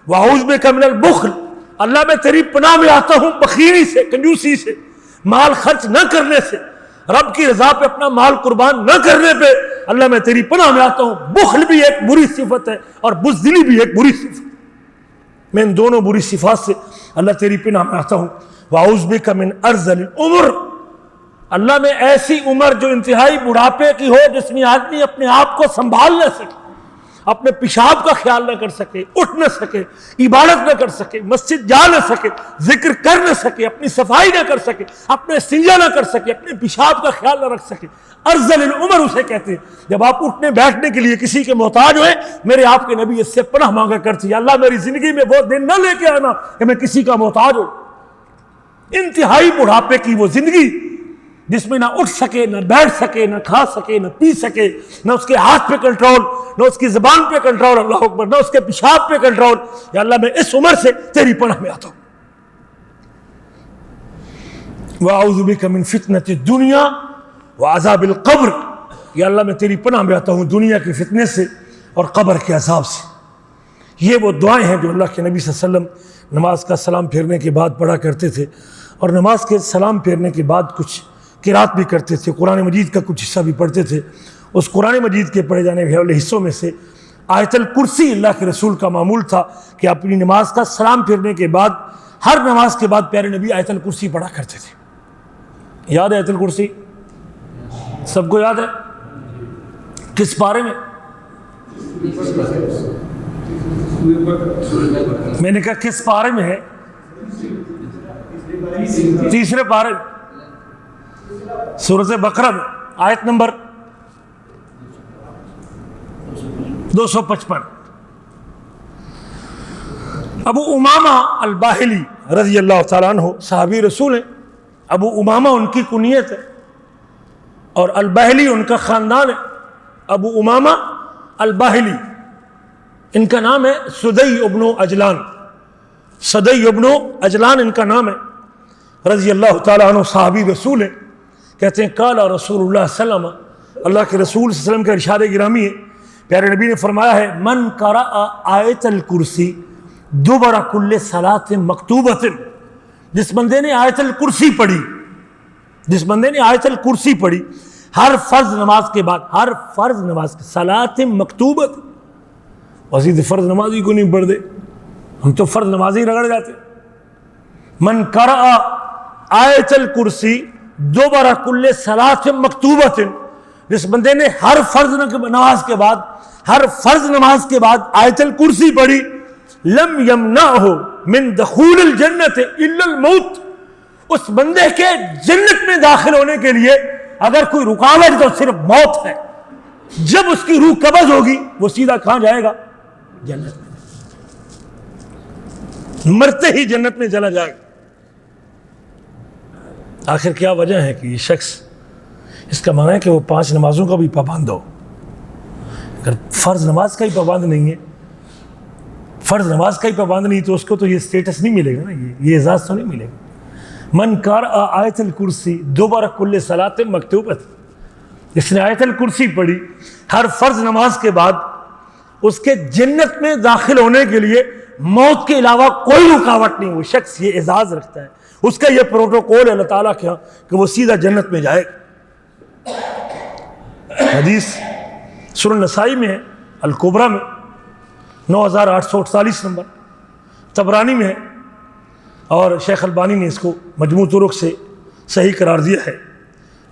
واعوذ بک من البخل، اللہ میں تیری پناہ میں آتا ہوں بخیلی سے، کنجوسی سے، مال خرچ نہ کرنے سے، رب کی رضا پہ اپنا مال قربان نہ کرنے پہ اللہ میں تیری پناہ میں آتا ہوں۔ بخل بھی ایک بری صفت ہے اور بزدلی بھی ایک بری صفت ہے، میں ان دونوں بری صفات سے اللہ تیری پناہ میں آتا ہوں۔ واعوذ بک من ارذل العمر، اللہ میں ایسی عمر جو انتہائی بڑھاپے کی ہو، جس میں آدمی اپنے آپ کو سنبھال نہ سکے، اپنے پیشاب کا خیال نہ کر سکے، اٹھ نہ سکے، عبادت نہ کر سکے، مسجد جا نہ سکے، ذکر کر نہ سکے، اپنی صفائی نہ کر سکے، اپنے استنجا نہ کر سکے، اپنے پیشاب کا خیال نہ رکھ سکے۔ ارذل العمر اسے کہتے ہیں جب آپ اٹھنے بیٹھنے کے لیے کسی کے محتاج ہوئے۔ میرے آپ کے نبی اس سے پناہ مانگا کرتے ہیں، اللہ میری زندگی میں وہ دن نہ لے کے آنا کہ میں کسی کا محتاج ہوں۔ انتہائی بڑھاپے کی وہ زندگی جس میں نہ اٹھ سکے، نہ بیٹھ سکے، نہ کھا سکے، نہ پی سکے، نہ اس کے ہاتھ پہ کنٹرول، نہ اس کی زبان پہ کنٹرول، اللہ اکبر، نہ اس کے پیشاب پہ کنٹرول۔ یا اللہ میں اس عمر سے تیری پناہ میں آتا ہوں۔ وَأَعُوذُ بِكَ مِن فِتْنَةِ الدُّنْيَا وَعَذَابِ الْقَبْرِ، یا اللہ میں تیری پناہ میں آتا ہوں دنیا کے فتنے سے اور قبر کے عذاب سے۔ یہ وہ دعائیں ہیں جو اللہ کے نبی صلی اللہ علیہ وسلم نماز کا سلام پھیرنے کے بعد پڑھا کرتے تھے، اور نماز کے سلام پھیرنے کے بعد کچھ قرات بھی کرتے تھے، قرآن مجید کا کچھ حصہ بھی پڑھتے تھے۔ اس قرآن مجید کے پڑھے جانے والے حصوں میں سے آیت الکرسی اللہ کے رسول کا معمول تھا کہ اپنی نماز کا سلام پھیرنے کے بعد، ہر نماز کے بعد پیارے نبی آیت الکرسی پڑھا کرتے تھے۔ یاد ہے آیت الکرسی؟ سب کو یاد ہے؟ کس پارے میں؟ میں نے کہا کس پارے میں ہے؟ تیسرے پارے میں، سورۃ بقرہ میں، آیت نمبر 255۔ ابو امامہ الباہلی رضی اللہ تعالیٰ عنہ صحابی رسول ہیں۔ ابو امامہ ان کی کنیت ہے اور الباہلی ان کا خاندان ہے۔ ابو امامہ الباہلی، ان کا نام ہے سدی ابن اجلان، سدی ابن اجلان ان کا نام ہے، رضی اللہ تعالیٰ عنہ صحابی رسول ہیں۔ کہتے ہیں قال رسول اللہ صلی اللہ علیہ وسلم، اللہ کے رسول صلی اللہ علیہ وسلم کا ارشاد گرامی ہے، پیارے نبی نے فرمایا ہے من قرأ آیت الکرسی دبر کل صلاۃ مکتوبۃ، جس بندے نے آیت الکرسی پڑھی، جس بندے نے آیت الکرسی پڑھی ہر فرض نماز کے بعد، ہر فرض نماز کے صلاۃ مکتوبۃ، وزید فرض نمازی کو نہیں پڑھ دے، ہم تو فرض نمازی رگڑ جاتے. من قرأ آیت الکرسی دوبارہ کل صلاۃ مکتوبۃ، جس بندے نے ہر فرض نماز کے بعد، ہر فرض نماز کے بعد آیت الکرسی پڑھی، لم یمنعہ من دخول الجنت الا الموت، اس بندے کے جنت میں داخل ہونے کے لیے اگر کوئی رکاوٹ تو صرف موت ہے. جب اس کی روح قبض ہوگی وہ سیدھا کہاں جائے گا؟ جنت میں، مرتے ہی جنت میں چلا جائے گا. آخر کیا وجہ ہے کہ یہ شخص، اس کا معنی ہے کہ وہ 5 نمازوں کا بھی پابند ہو. اگر فرض نماز کا ہی پابند نہیں ہے، فرض نماز کا ہی پابند نہیں تو اس کو تو یہ سٹیٹس نہیں ملے گا نا، یہ اعزاز تو نہیں ملے گا. من قرأ آیت الکرسی دوبارہ کل صلاۃ مکتوبۃ، جس نے آیت الکرسی پڑھی ہر فرض نماز کے بعد، اس کے جنت میں داخل ہونے کے لیے موت کے علاوہ کوئی رکاوٹ نہیں. وہ شخص یہ اعزاز رکھتا ہے، اس کا یہ پروٹوکول ہے اللہ تعالیٰ کے ہاں کہ وہ سیدھا جنت میں جائے. حدیث سنن نسائی میں ہے، الکبریٰ میں 9848 نمبر، طبرانی میں ہے، اور شیخ البانی نے اس کو مجموع طرق سے صحیح قرار دیا ہے.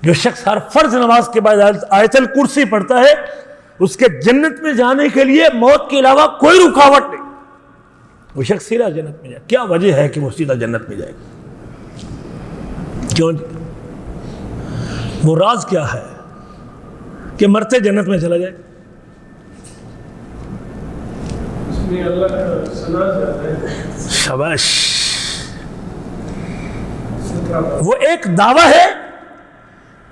جو شخص ہر فرض نماز کے بعد آیت الکرسی پڑھتا ہے، اس کے جنت میں جانے کے لیے موت کے علاوہ کوئی رکاوٹ نہیں، وہ شخص سیدھا جنت میں جائے. کیا وجہ ہے کہ وہ سیدھا جنت میں جائے گا؟ کیوں؟ وہ راز کیا ہے کہ مرتے جنت میں چلا جائے؟ شاباش. وہ ایک دعویٰ ہے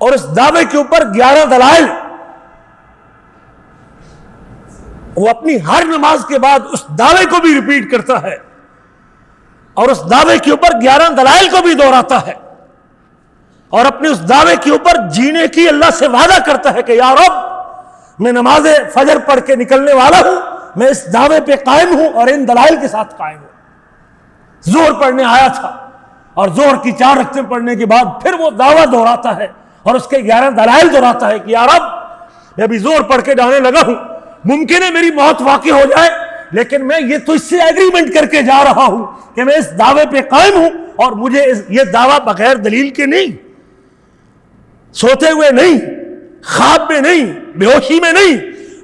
اور اس دعوے کے اوپر 11 دلائل. وہ اپنی ہر نماز کے بعد اس دعوے کو بھی ریپیٹ کرتا ہے اور اس دعوے کے اوپر 11 دلائل کو بھی دہراتا ہے، اور اپنے اس دعوے کے اوپر جینے کی اللہ سے وعدہ کرتا ہے کہ یا رب میں نماز فجر پڑھ کے نکلنے والا ہوں، میں اس دعوے پہ قائم ہوں اور ان دلائل کے ساتھ قائم ہوں. ظہر پڑھنے آیا تھا اور ظہر کی 4 رکعتیں پڑھنے کے بعد پھر وہ دعویٰ دہراتا ہے اور اس کے 11 دلائل دہراتا ہے کہ یا رب میں ابھی ظہر پڑھ کے جانے لگا ہوں، ممکن ہے میری موت واقع ہو جائے، لیکن میں یہ تو اس سے ایگریمنٹ کر کے جا رہا ہوں کہ میں اس دعوے پہ قائم ہوں، اور مجھے یہ دعویٰ بغیر دلیل کے نہیں، سوتے ہوئے نہیں، خواب میں نہیں، بے ہوشی میں نہیں،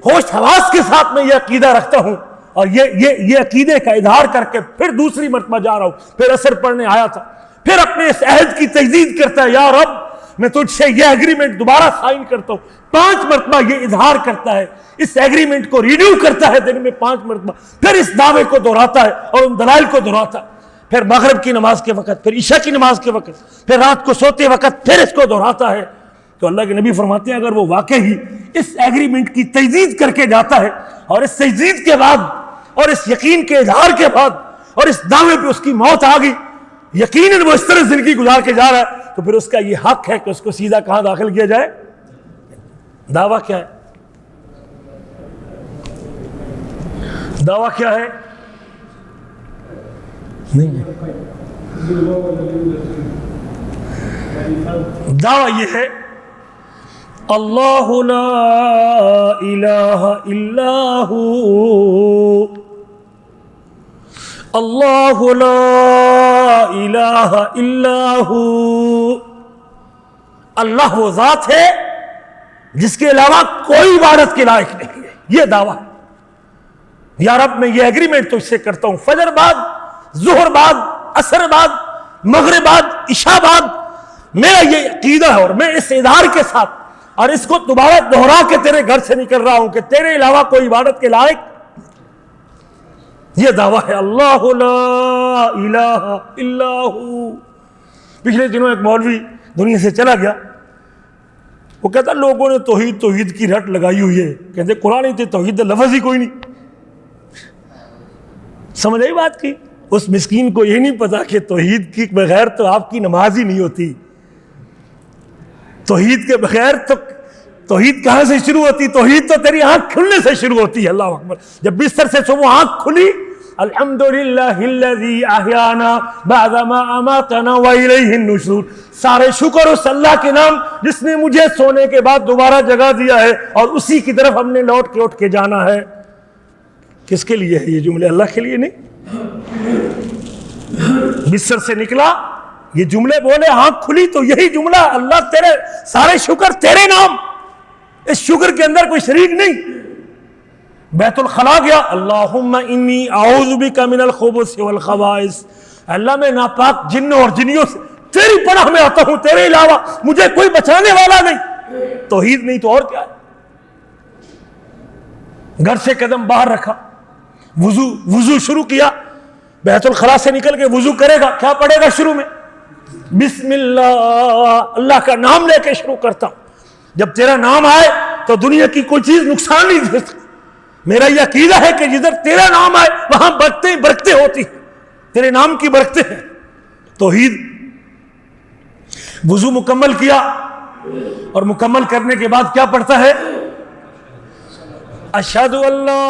ہوش حواس کے ساتھ میں یہ عقیدہ رکھتا ہوں، اور یہ عقیدے کا اظہار کر کے پھر دوسری مرتبہ جا رہا ہوں. پھر عصر پڑھنے آیا تھا، پھر اپنے اس عہد کی تجدید کرتا ہے، یا رب میں تجھ سے یہ ایگریمنٹ دوبارہ سائن کرتا ہوں. 5 مرتبہ یہ اظہار کرتا ہے، اس ایگریمنٹ کو رینیو کرتا ہے دن میں 5 مرتبہ، پھر اس دعوے کو دہراتا ہے اور ان دلائل کو دہراتا ہے. پھر مغرب کی نماز کے وقت، پھر عشاء کی نماز کے وقت، پھر رات کو سوتے وقت پھر اس کو دہراتا ہے. تو اللہ کے نبی فرماتے ہیں اگر وہ واقعی اس ایگریمنٹ کی تجدید کر کے جاتا ہے، اور اس تجدید کے بعد اور اس یقین کے اظہار کے بعد اور اس دعوے پہ اس کی موت آ گئی، یقیناً وہ اس طرح زندگی گزار کے جا رہا ہے، تو پھر اس کا یہ حق ہے کہ اس کو سیدھا کہاں داخل کیا جائے؟ دعویٰ کیا ہے؟ دعویٰ کیا ہے؟ نہیں، دعویٰ یہ ہے اللہ لا الہ الا ہو، اللہ لا الہ الا ہو. اللہ وہ ذات ہے جس کے علاوہ کوئی عبادت کے لائق نہیں ہے. یہ دعویٰ ہے. یا رب میں یہ ایگریمنٹ تو اس سے کرتا ہوں، فجر بعد، ظہر بعد، عصر بعد، مغرب بعد، عشاء بعد میرا یہ عقیدہ ہے، اور میں اس اظہار کے ساتھ اور اس کو دوبارہ دہرا کے تیرے گھر سے نکل رہا ہوں کہ تیرے علاوہ کوئی عبادت کے لائق. یہ دعویٰ ہے اللہ لا الہ الا ہو. پچھلے دنوں ایک مولوی دنیا سے چلا گیا، وہ کہتا لوگوں نے توحید کی رٹ لگائی ہوئی ہے، کہتے قرآن ہی توحید لفظ ہی کوئی نہیں. سمجھ آئی بات کی؟ اس مسکین کو یہ نہیں پتا کہ توحید کی بغیر تو آپ کی نماز ہی نہیں ہوتی. توحید کے بغیر تو توحید کہاں سے شروع ہوتی؟ توحید تو تیری آنکھ کھلنے سے شروع ہوتی ہے. اللہ اکبر. جب بستر سے صبح آنکھ کھلی الحمدللہ الذی احیانا بعد ما اماتنا والیہ النشور، سارے شکر اس اللہ کے نام جس نے مجھے سونے کے بعد دوبارہ جگا دیا ہے اور اسی کی طرف ہم نے لوٹ کے جانا ہے۔ کس کے لیے ہے یہ جملے؟ اللہ کے لیے نہیں۔ بستر سے نکلا یہ جملے بولے، آنکھ کھلی تو یہی جملہ، اللہ تیرے سارے شکر تیرے نام، اس شکر کے اندر کوئی شریک نہیں۔ بیت الخلا گیا، اللہم انی اعوذ بک من الخبث والخبائث، اللہ میں ناپاک جنوں اور جنیوں سے تیری پناہ میں آتا ہوں، تیرے علاوہ مجھے کوئی بچانے والا نہیں۔ توحید نہیں تو اور کیا ہے؟ گھر سے قدم باہر رکھا، وضو شروع کیا، بیت الخلا سے نکل کے وضو کرے گا، کیا پڑھے گا شروع میں؟ بسم اللہ، اللہ کا نام لے کے شروع کرتا ہوں۔ جب تیرا نام آئے تو دنیا کی کوئی چیز نقصان نہیں دے سکتی۔ میرا یہ عقیدہ ہے کہ جدھر تیرا نام آئے وہاں برکتیں ہوتی ہیں، تیرے نام کی برکتیں ہیں۔ توحید۔ وضو مکمل کیا اور مکمل کرنے کے بعد کیا پڑھتا ہے؟ اشہد ان لا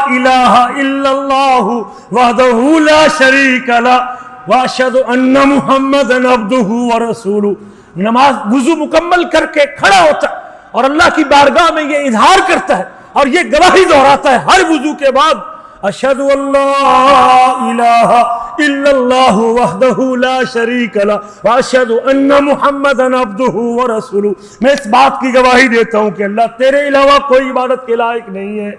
الہ الا اللہ وحدہ لا شریک لہ واشہد ان محمدا عبدہ ورسولہ۔ نماز وضو مکمل کر کے کھڑا ہوتا ہے اور اللہ کی بارگاہ میں یہ اظہار کرتا ہے اور یہ گواہی دہراتا ہے ہر وضو کے بعد، اشہد ان لا الہ الا اللہ وحدہ لا شریک لہ واشہد ان محمدا عبدہ ورسولہ۔ میں اس بات کی گواہی دیتا ہوں کہ اللہ تیرے علاوہ کوئی عبادت کے لائق نہیں ہے،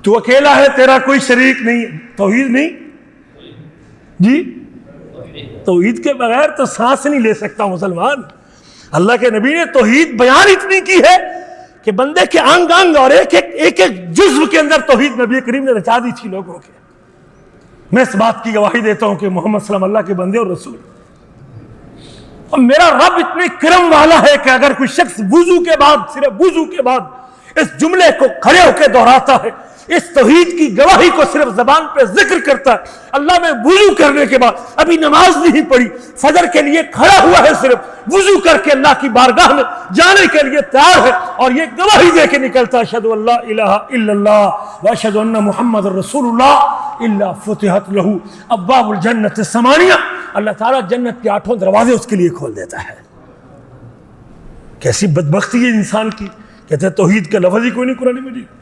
تو اکیلا ہے، تیرا کوئی شریک نہیں۔ توحید نہیں جی؟ توحید کے بغیر تو سانس نہیں لے سکتا مسلمان۔ اللہ کے نبی نے توحید بیان اتنی کی ہے کہ بندے کے انگ انگ اور ایک جزو کے اندر توحید نبی کریم نے رچا دی تھی لوگوں کے۔ میں اس بات کی گواہی دیتا ہوں کہ محمد صلی اللہ علیہ وسلم اللہ کے بندے اور رسول، اور میرا رب اتنے کرم والا ہے کہ اگر کوئی شخص وضو کے بعد، صرف وضو کے بعد اس جملے کو کھڑے ہو کے دہراتا ہے، اس توحید کی گواہی کو صرف زبان پہ ذکر کرتا ہے، اللہ میں وضو کرنے کے بعد ابھی نماز نہیں پڑھی، فجر کے لیے کھڑا ہوا ہے، صرف وضو کر کے اللہ کی بارگاہ میں جانے کے لیے تیار ہے اور یہ گواہی دے کے نکلتا ہے، اشہد ان لا الہ الا اللہ واشہد ان محمد رسول اللہ، الا فتحت لہ ابواب الجنت الثمانیہ، اللہ تعالیٰ جنت کے 8 دروازے اس کے لیے کھول دیتا ہے۔ کیسی بدبختی ہے انسان کی، کہتے ہیں توحید کا لفظ ہی کوئی نہیں قرآن مجید۔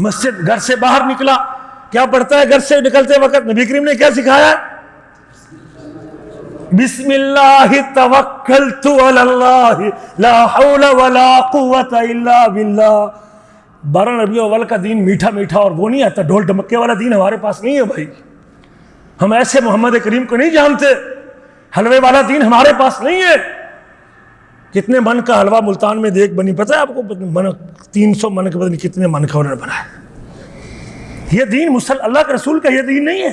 مسجد گھر سے باہر نکلا، کیا پڑھتا ہے گھر سے نکلتے وقت؟ نبی کریم نے کیا سکھایا؟ بسم اللہ توکلت علی اللہ لا حول ولا قوت الا باللہ۔ 12 ربیع الاول کا دین میٹھا میٹھا اور وہ نہیں آتا، ڈھول ڈمکے والا دین ہمارے پاس نہیں ہے بھائی۔ ہم ایسے محمد کریم کو نہیں جانتے، حلوے والا دین ہمارے پاس نہیں ہے۔ کتنے من کا حلوہ ملتان میں دیکھ بنی، پتہ ہے آپ کو؟ 300 من کا، پتہ نہیں کتنے من کا انہوں نے بنایا۔ یہ دین اللہ کے رسول کا یہ دین نہیں ہے۔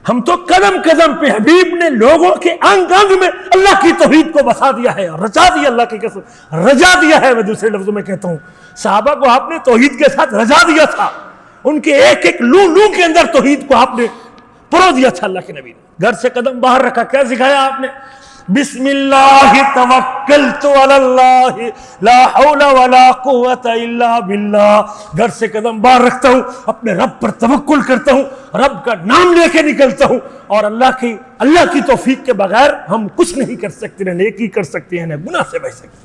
ہم تو قدم قدم پہ حبیب نے لوگوں کے انگ انگ میں اللہ کی توحید کو بسا دیا ہے، رچا دیا، اللہ کی قسم رجا دیا ہے۔ میں دوسرے لفظوں میں کہتا ہوں، صحابہ کو آپ نے توحید کے ساتھ رجا دیا تھا، ان کے ایک ایک لو کے اندر توحید کو آپ نے پرو دیا تھا۔ اللہ کے نبی نے گھر سے قدم باہر رکھا، کیا سکھایا آپ نے؟ بسم اللہ توکلت علی اللہ لا حول ولا قوت الا باللہ۔ گھر سے قدم باہر رکھتا ہوں، اپنے رب پر توکل کرتا ہوں، رب کا نام لے کے نکلتا ہوں، اور اللہ کی توفیق کے بغیر ہم کچھ نہیں کر سکتے، نہ نیکی کر سکتے ہیں، نہ گناہ سے بچ سکتے۔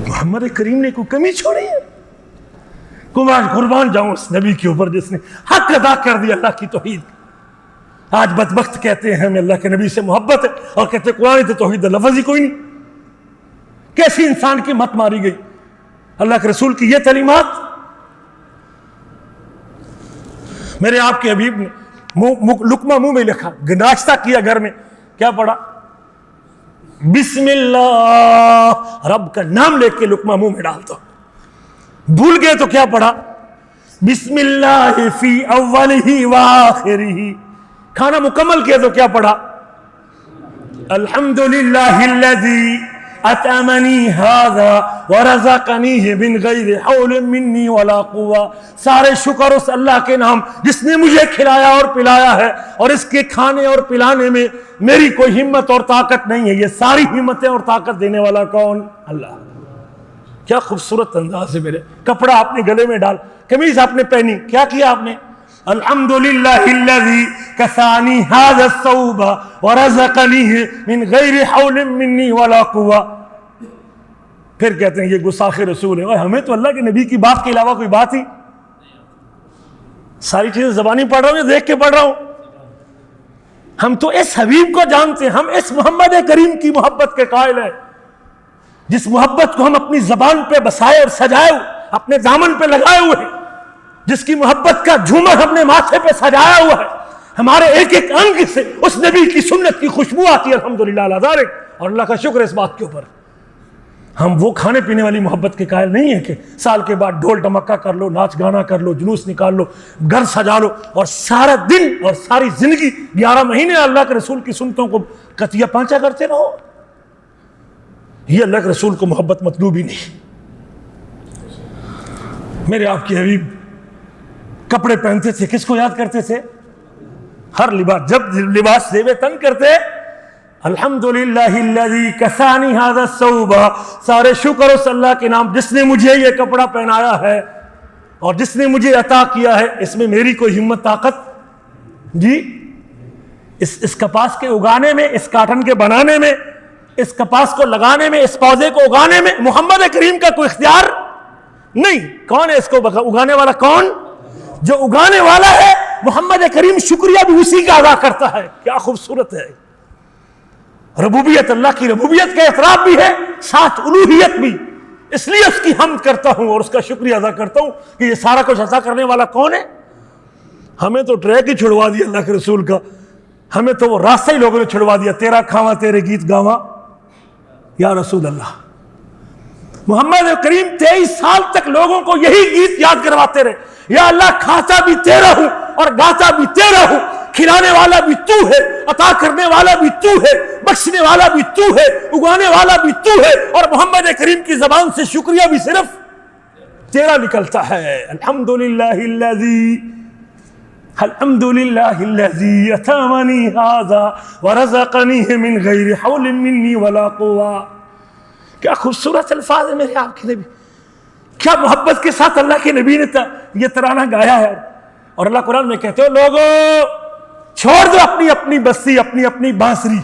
محمد کریم نے کوئی کمی چھوڑی ہے؟ قربان جاؤں اس نبی کے اوپر جس نے حق ادا کر دیا اللہ کی توحید۔ آج بدبخت کہتے ہیں ہمیں اللہ کے نبی سے محبت ہے اور کہتے ہیں قرآن تو توحید لفظ ہی کوئی نہیں۔ کیسی انسان کی مت ماری گئی؟ اللہ کے رسول کی یہ تعلیمات، میرے آپ کے حبیب نے لقمہ منہ میں لکھا، ناشتہ کیا گھر میں، کیا پڑھا؟ بسم اللہ، رب کا نام لے کے لقمہ منہ میں ڈالتا ہوں۔ بھول گئے تو کیا پڑھا؟ بسم اللہ فی اولہ وآخرہ۔ کھانا مکمل کیا تو کیا پڑھا؟ الحمدللہ الذی اطعمنی ھذا ورزقنیہ من غیر حول منی ولا قوہ۔ سارے شکر اس اللہ کے نام جس نے مجھے کھلایا اور پلایا ہے، اور اس کے کھانے اور پلانے میں میری کوئی ہمت اور طاقت نہیں ہے۔ یہ ساری ہمتیں اور طاقت دینے والا کون؟ اللہ۔ کیا خوبصورت انداز ہے میرے. کپڑا آپ نے گلے میں ڈال, قمیض آپ نے پہنی, کیا کیا آپ نے؟ الحمدللہ الذی کسانی ھذا الثوب ورزقنیہ من غیر حول منی ولا قوہ. پھر کہتے ہیں یہ گستاخ رسول ہے. اور ہمیں تو اللہ کے نبی کی بات کے علاوہ کوئی بات ہی, ساری چیزیں زبانی پڑھ رہا ہوں یا دیکھ کے پڑھ رہا ہوں؟ ہم تو اس حبیب کو جانتے ہیں, ہم اس محمد کریم کی محبت کے قائل ہیں, جس محبت کو ہم اپنی زبان پہ بسائے اور سجائے, اپنے دامن پہ لگائے ہوئے ہیں, جس کی محبت کا جھومر ہم نے ماتھے پہ سجایا ہوا ہے. ہمارے ایک ایک انگ سے اس نبی کی سنت کی خوشبو آتی ہے الحمدللہ علی ذالک. اور اللہ کا شکر اس بات کے اوپر. ہم وہ کھانے پینے والی محبت کے قائل نہیں ہیں کہ سال کے بعد ڈھول ڈمکا کر لو, ناچ گانا کر لو, جلوس نکال لو, گھر سجا لو, اور سارا دن اور ساری زندگی 11 مہینے اللہ کے رسول کی سنتوں کو قطیہ پانچا کرتے رہو. یہ اللہ کے رسول کو محبت مطلوب ہی نہیں. میرے آپ کے حبیب کپڑے پہنتے تھے, کس کو یاد کرتے تھے؟ ہر لباس, جب لباس زیب تن کرتے الحمدللہ الذی کسانی ھذا الثوب, سارے شکر اس اللہ کے نام جس نے مجھے یہ کپڑا پہنایا ہے اور جس نے مجھے عطا کیا ہے. اس میں میری کوئی ہمت طاقت جی اس کپاس کے اگانے میں, اس کاٹن کے بنانے میں, اس کپاس کو لگانے میں, اس پودے کو اگانے میں محمد کریم کا کوئی اختیار نہیں. کون ہے اس کو اگانے والا؟ کون؟ جو اگانے والا ہے محمد کریم. شکریہ بھی اسی کا ادا کرتا ہے. کیا خوبصورت ہے. ربوبیت, اللہ کی ربوبیت کا اعتراف بھی ہے, ساتھ الوہیت بھی. اس لیے اس کی حمد کرتا ہوں اور اس کا شکریہ ادا کرتا ہوں کہ یہ سارا کچھ عطا کرنے والا کون ہے. ہمیں تو ٹریک ہی چھڑوا دیا اللہ کے رسول کا, ہمیں تو وہ راستہ ہی لوگوں نے چھڑوا دیا. تیرا کھاواں تیرے گیت گاواں یا رسول اللہ. محمد کریم 23 سال تک لوگوں کو یہی گیت یاد کرواتے رہے. یا اللہ, کھاتا بھی تیرا ہوں اور گاتا بھی تیرا ہوں, کھلانے والا بھی تو ہے, عطا کرنے والا بھی تو ہے, بخشنے والا بھی تو ہے, اگانے والا بھی تو ہے, اور محمد کریم کی زبان سے شکریہ بھی صرف تیرا نکلتا ہے. الحمدللہ الذی اطعمنی ھذا ورزقنیہ من غیر حول منی ولا قوہ. کیا خوبصورت الفاظ ہے میرے آپ کے نبی. کیا محبت کے ساتھ اللہ کے نبی نے یہ ترانہ گایا ہے. اور اللہ قرآن میں کہتے ہو لوگوں چھوڑ دو اپنی اپنی بستی, اپنی اپنی بانسری.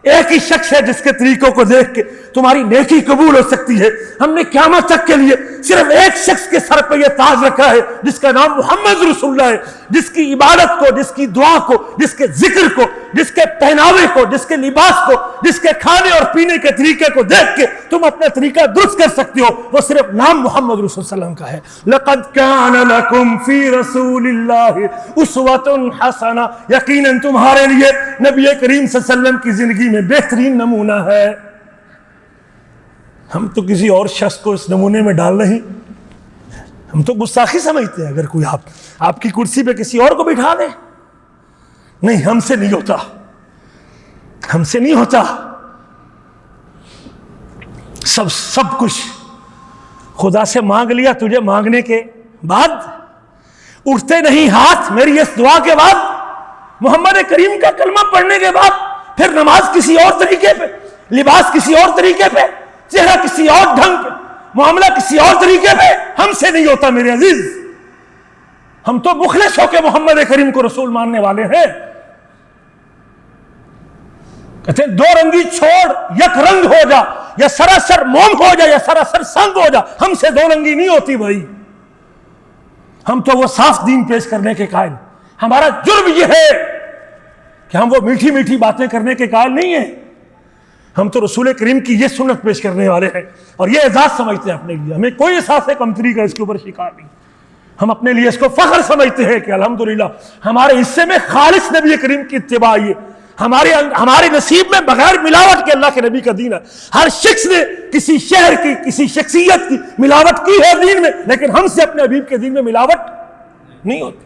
ایک ہی شخص ہے جس کے طریقوں کو دیکھ کے تمہاری نیکی قبول ہو سکتی ہے. ہم نے قیامت تک کے لیے صرف ایک شخص کے سر پہ یہ تاج رکھا ہے جس کا نام محمد رسول اللہ ہے. جس کی عبادت کو, جس کی دعا کو, جس کے ذکر کو, جس کے پہناوے کو, جس کے لباس کو, جس کے کھانے اور پینے کے طریقے کو دیکھ کے تم اپنا طریقہ درست کر سکتے ہو, وہ صرف نام محمد رسول صلی اللہ علیہ وسلم کا ہے. لقد کان لکم فی رسول اللہ اسوۃ حسنہ, یقیناً تمہارے لیے نبی کریم صلی اللہ علیہ وسلم کی زندگی میں بہترین نمونہ ہے. ہم تو کسی اور شخص کو اس نمونے میں ڈال نہیں, ہم تو گستاخی سمجھتے ہیں اگر کوئی آپ کی کرسی پہ کسی اور کو بٹھا دے. نہیں, ہم سے نہیں ہوتا, ہم سے نہیں ہوتا. سب کچھ خدا سے مانگ لیا, تجھے مانگنے کے بعد اٹھتے نہیں ہاتھ میری اس دعا کے بعد, محمد کریم کا کلمہ پڑھنے کے بعد پھر نماز کسی اور طریقے پہ, لباس کسی اور طریقے پہ, چہرہ کسی اور ڈھنگ پہ, معاملہ کسی اور طریقے پہ. ہم سے نہیں ہوتا میرے عزیز. ہم تو مخلص ہو کے محمد کریم کو رسول ماننے والے ہیں. کہتے ہیں دو رنگی چھوڑ یک رنگ ہو جا, یا سراسر موم ہو جا یا سراسر سنگ ہو جا. ہم سے دو رنگی نہیں ہوتی بھائی. ہم تو وہ صاف دین پیش کرنے کے قائل. ہمارا جرم یہ ہے کہ ہم وہ میٹھی میٹھی باتیں کرنے کے قائل نہیں ہیں. ہم تو رسول کریم کی یہ سنت پیش کرنے والے ہیں اور یہ اعزاز سمجھتے ہیں اپنے لیے. ہمیں کوئی احساس کمتری کا اس کے اوپر شکار نہیں. ہم اپنے لیے اس کو فخر سمجھتے ہیں کہ الحمدللہ ہمارے حصے میں خالص نبی کریم کی اتباع ہے. ہمارے نصیب میں بغیر ملاوٹ کے اللہ کے نبی کا دین ہے. ہر شخص نے کسی شہر کی, کسی شخصیت کی ملاوٹ کی ہے دین میں, لیکن ہم سے اپنے حبیب کے دین میں ملاوٹ نہیں ہوتی.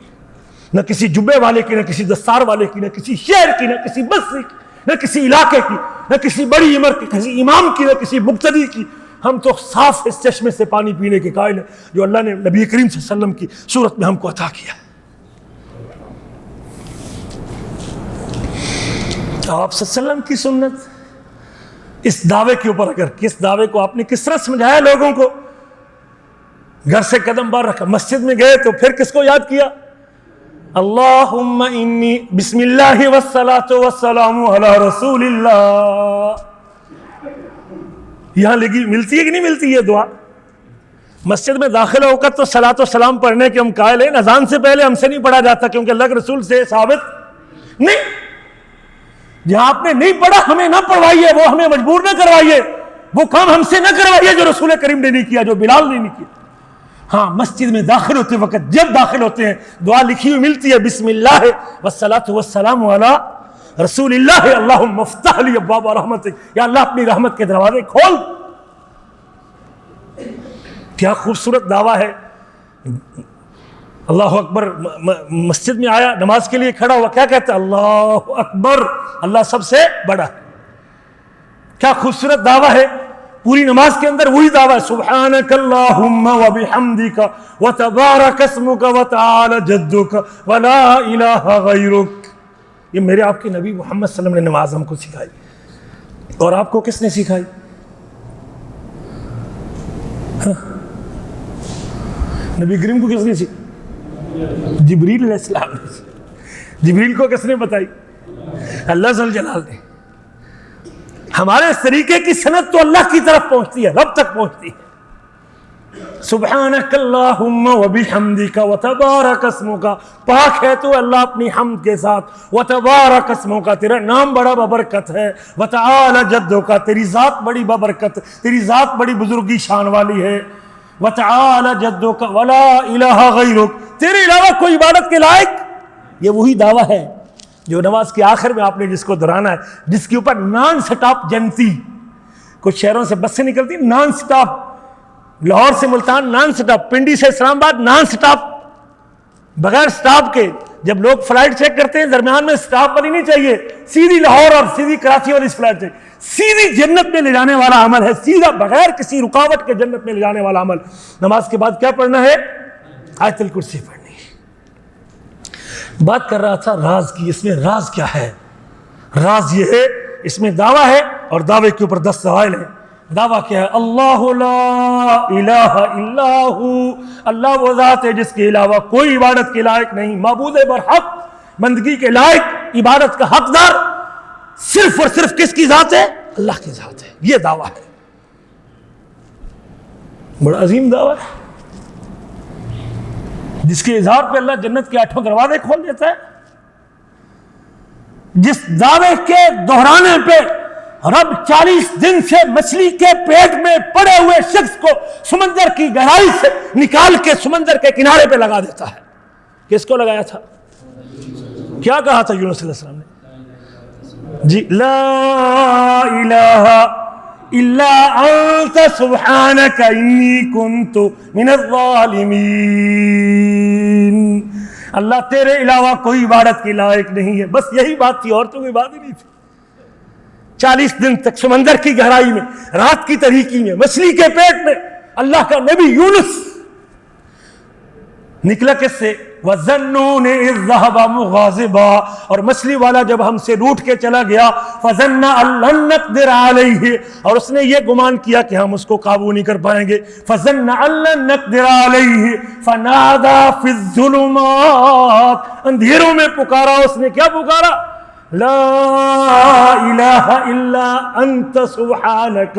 نہ کسی جبے والے کی, نہ کسی دستار والے کی, نہ کسی شہر کی, نہ کسی بستی کی, نہ کسی علاقے کی, نہ کسی بڑی عمر کی, کسی امام کی, نہ کسی مقتدی کی. ہم تو صاف اس چشمے سے پانی پینے کے قائل ہیں جو اللہ نے نبی کریم صلی اللہ علیہ وسلم کی صورت میں ہم کو عطا کیا. آپ صلی اللہ علیہ وسلم کی سنت, اس دعوے کے اوپر اگر کس دعوے کو آپ نے کس طرح سمجھایا لوگوں کو گھر سے قدم باہر رکھا, مسجد میں گئے تو پھر کس کو یاد کیا؟ اللہم انی بسم اللہ والصلاۃ والسلام علی رسول اللہ. یہاں لگی ملتی ہے کہ نہیں ملتی یہ دعا؟ مسجد میں داخل ہو کر تو صلاۃ و سلام پڑھنے کے ہم قائل ہیں, اذان سے پہلے ہم سے نہیں پڑھا جاتا کیونکہ اللہ کے رسول سے ثابت نہیں. جہاں آپ نے نہیں پڑھا ہمیں نہ پڑھوائیے, وہ ہمیں مجبور نہ کروائیے, وہ کام ہم سے نہ کروائیے جو رسول کریم نے نہیں کیا, جو بلال نے نہیں کیا. ہاں مسجد میں داخل ہوتے وقت جب داخل ہوتے ہیں دعا لکھی ہوئی ملتی ہے, بسم اللہ والصلاۃ والسلام علی رسول اللہ اللہم افتح لی ابواب رحمتک, یا اللہ اپنی رحمت کے دروازے کھول. کیا خوبصورت دعویٰ ہے. اللہ اکبر, مسجد میں آیا, نماز کے لیے کھڑا ہوا, کیا کہتا ہے؟ اللہ اکبر, اللہ سب سے بڑا ہے. کیا خوبصورت دعویٰ ہے. پوری نماز کے اندر وہی دعویٰ ہے, سبحانک اللہم وبحمدک وتبارک اسمک وتعالی جدک ولا الہ غیرک. یہ میرے آپ کے نبی محمد صلی اللہ علیہ وسلم نے نماز ہم کو سکھائی. اور آپ کو کس نے سکھائی؟ نبی کریم کو کس نے سکھائی؟ جبریل علیہ السلام نے. جبریل کو کس نے بتائی؟ اللہ ذل جلال نے. ہمارے اس طریقے کی سند تو اللہ کی طرف پہنچتی ہے, رب تک پہنچتی ہے. سبحانک اللہم وبحمدک وتبارک اسمک, پاک ہے تو اللہ اپنی حمد کے ساتھ, وتبارک اسمک, تیرا نام بڑا ببرکت ہے, وتعالی جدک, تیری ذات بڑی ببرکت, تیری ذات بڑی بزرگی شان والی ہے, وتعالی جدک ولا الہ غیرک, تیرے علاوہ کوئی عبادت کے لائق. یہ وہی دعویٰ ہے جو نماز کے آخر میں آپ نے جس کو دہرانا ہے, جس کے اوپر نان سٹاپ جنتی. کچھ شہروں سے بس سے نکلتی نان سٹاپ, لاہور سے ملتان نان سٹاپ, پنڈی سے اسلام آباد نان سٹاپ, بغیر سٹاپ کے. جب لوگ فلائٹ چیک کرتے ہیں درمیان میں سٹاپ والی نہیں چاہیے, سیدھی لاہور اور سیدھی کراچی والی فلائٹ چاہیے. سیدھی جنت میں لے جانے والا عمل ہے, سیدھا بغیر کسی رکاوٹ کے جنت میں لے جانے والا عمل. نماز کے بعد کیا پڑھنا ہے؟ آیت الکرسی پڑھنی. بات کر رہا تھا راز کی. اس میں راز کیا ہے؟ راز یہ ہے, اس میں دعویٰ ہے اور دعوے کے اوپر 10 دلائل ہیں. دعویٰ کیا ہے؟ اللہ لا الہ الا ہو, اللہ وہ ذات ہے جس کے علاوہ کوئی عبادت کے لائق نہیں, معبود برحق, بندگی کے لائق, عبادت کا حقدار صرف اور صرف کس کی ذات ہے؟ اللہ کی ذات ہے. یہ دعویٰ ہے, بڑا عظیم دعویٰ ہے, جس کے اظہار پہ اللہ جنت کے 8 دروازے کھول دیتا ہے. جس دعوے کے دہرانے پہ رب 40 دن سے مچھلی کے پیٹ میں پڑے ہوئے شخص کو سمندر کی گہرائی سے نکال کے سمندر کے کنارے پہ لگا دیتا ہے. کس کو لگایا تھا؟ کیا کہا تھا یونس علیہ السلام نے؟ جی, لا الہ الا انت سبحانک انی کنت من الظالمین. اللہ تیرے علاوہ کوئی عبادت کے لائق نہیں ہے. بس یہی بات تھی, اور تو کوئی بات ہی نہیں تھی. 40 دن تک سمندر کی گہرائی میں, رات کی تاریکی میں, مچھلی کے پیٹ میں اللہ کا نبی یونس نکلا کس سے؟ وَظَنُّونِ إِذْ ذَهَبَ مُغَاضِبًا, اور مچھلی والا جب ہم سے روٹ کے چلا گیا, فَظَنَّ أَن لَّن نَّقْدِرَ عَلَيْهِ, اور اس نے یہ گمان کیا کہ ہم اس کو قابو نہیں کر پائیں گے. فَظَنَّ أَن لَّن نَّقْدِرَ عَلَيْهِ فَنَادَىٰ فِي الظُّلُمَاتِ, اندھیروں میں پکارا. اس نے کیا پکارا؟ لا الہ الا انت سبحانک,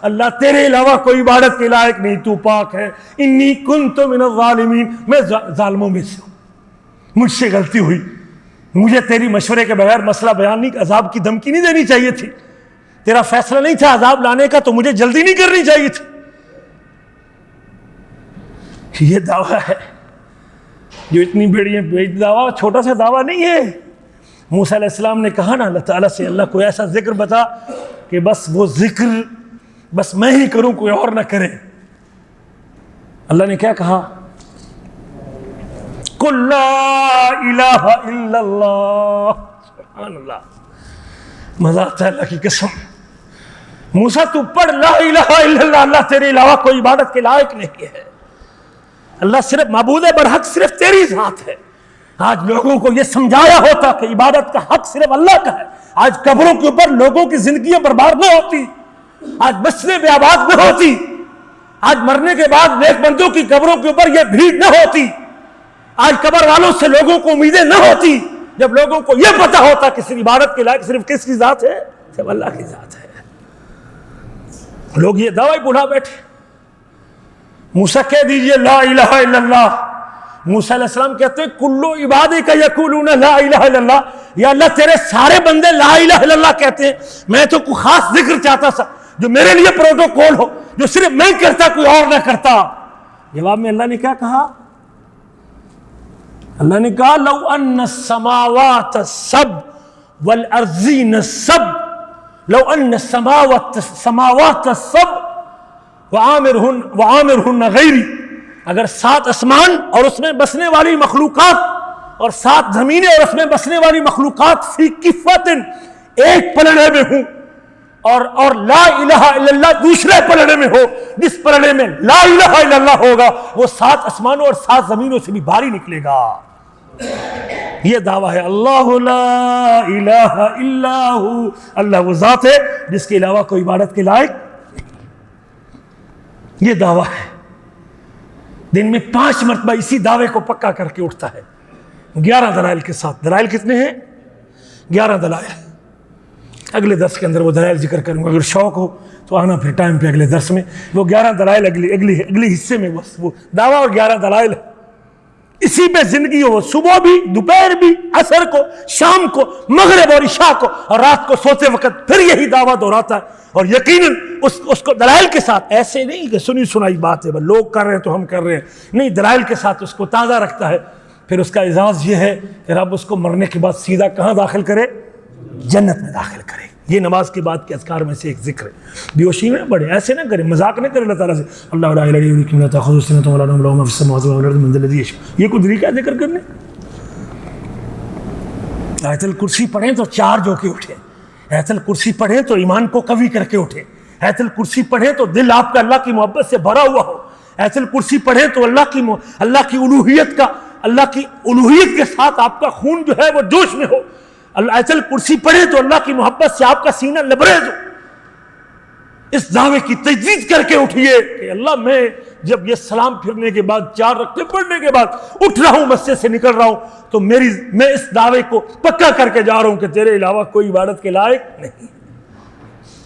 اللہ تیرے علاوہ کوئی عبادت کے لائق نہیں, تو پاک ہے. انی کنت من الظالمین, میں ظالموں میں سے ہوں, مجھ سے غلطی ہوئی. مجھے تیری مشورے کے بغیر مسئلہ بیان نہیں, عذاب کی دھمکی نہیں دینی چاہیے تھی. تیرا فیصلہ نہیں تھا عذاب لانے کا تو مجھے جلدی نہیں کرنی چاہیے تھی. یہ دعویٰ ہے جو اتنی بڑی دعویٰ, چھوٹا سا دعویٰ نہیں ہے. موسیٰ علیہ السلام نے کہا نا اللہ تعالیٰ سے, اللہ کوئی ایسا ذکر بتا کہ بس وہ ذکر بس میں ہی کروں, کوئی اور نہ کرے. اللہ نے کیا کہا؟ قُل لا الہ الا اللہ. سبحان اللہ, مزہ آتا ہے اللہ کی قسم. موسیٰ تو پڑھ لا الہ الا اللہ, اللہ تیرے علاوہ کوئی عبادت کے لائق نہیں ہے. اللہ صرف معبود برحق صرف تیری ذات ہے. آج لوگوں کو یہ سمجھایا ہوتا کہ عبادت کا حق صرف اللہ کا ہے, آج قبروں کے اوپر لوگوں کی زندگیاں برباد نہ ہوتی, آج مسجدیں بے آباد نہ ہوتی, آج مرنے کے بعد نیک بندوں کی قبروں کے اوپر یہ بھیڑ نہ ہوتی، آج قبر والوں سے لوگوں کو امیدیں نہ ہوتی، جب لوگوں کو یہ پتا ہوتا کہ صرف عبادت کے لائق صرف کس کی ذات ہے؟ صرف اللہ کی ذات ہے۔ لوگ یہ دعوی بنا بیٹھے۔ موسیٰ کہہ دیجئے لا الہ الا اللہ۔ موسیٰ علیہ السلام کہتے ہیں کلو عبادی کا یقولون لا الہ الا اللہ، یا اللہ تیرے سارے بندے لا الہ الا اللہ کہتے ہیں، میں تو کوئی خاص ذکر چاہتا تھا جو میرے لیے پروٹوکول ہو، جو صرف میں کرتا کوئی اور نہ کرتا۔ جواب میں اللہ نے کیا کہا؟ اللہ نے کہا لو ان السماوات السبع والارضین السبع، لو ان السماوات السبع وعامرہن غیری، اگر 7 آسمان اور اس میں بسنے والی مخلوقات اور 7 زمینیں اور اس میں بسنے والی مخلوقات فی کفۃ ایک پلڑے میں ہوں، اور لا الہ الا اللہ دوسرے پلڑے میں ہو، جس پلڑے میں لا الہ الا اللہ ہوگا وہ 7 آسمانوں اور 7 زمینوں سے بھی بھاری نکلے گا۔ یہ دعویٰ ہے اللہ لا الہ الا ہو، اللہ وہ ذات ہے جس کے علاوہ کوئی عبادت کے لائق نہیں۔ یہ دعویٰ ہے، دن میں 5 مرتبہ اسی دعوے کو پکا کر کے اٹھتا ہے 11 دلائل کے ساتھ۔ دلائل کتنے ہیں؟ 11 دلائل۔ اگلے درس کے اندر وہ دلائل ذکر کروں گا، اگر شوق ہو تو آنا پھر ٹائم پہ اگلے درس میں۔ وہ 11 دلائل اگلی حصے میں بس وہ دعویٰ اور 11 دلائل ہے، اسی پہ زندگی ہو، صبح بھی، دوپہر بھی، عصر کو، شام کو، مغرب اور عشاء کو، اور رات کو سوتے وقت پھر یہی دعویٰ دہراتا ہے۔ اور یقیناً اس کو دلائل کے ساتھ، ایسے نہیں کہ سنی سنائی بات ہے لوگ کر رہے ہیں تو ہم کر رہے ہیں، نہیں، دلائل کے ساتھ اس کو تازہ رکھتا ہے۔ پھر اس کا اعزاز یہ ہے کہ رب اس کو مرنے کے بعد سیدھا کہاں داخل کرے؟ جنت میں داخل کرے۔ یہ نماز کے بعد کے اذکار میں سے ایک ذکر ہے، بیوشی میں پڑھے، ایسے نہ کریں، مذاق نہ کریں اللہ تعالیٰ سے۔ اللہ لا الہ الا هو لا تأخذه سنة ولا نوم له ما في السماوات والارض من ذا الذي يشفع، یہ کوئی طریقہ ہے ذکر کرنے؟ آیت الکرسی پڑھیں تو 4 جو کے اٹھیں، آیت الکرسی پڑھیں تو ایمان کو قوی کر کے اٹھیں، آیت الکرسی پڑھیں تو دل آپ کا اللہ کی محبت سے بھرا ہوا ہو، آیت الکرسی پڑھیں تو اللہ کی الوہیت کے ساتھ آپ کا خون جو ہے وہ جوش میں ہو، آیت الکرسی پڑھیں تو اللہ کی محبت سے آپ کا سینہ لبریز ہو۔ اس دعوے کی تجدید کر کے اٹھئے کہ اللہ میں جب یہ سلام پھرنے کے بعد 4 رکعتیں پڑھنے کے بعد اٹھ رہا ہوں، مسجد سے نکل رہا ہوں، تو میں اس دعوے کو پکا کر کے جا رہا ہوں کہ تیرے علاوہ کوئی عبادت کے لائق نہیں۔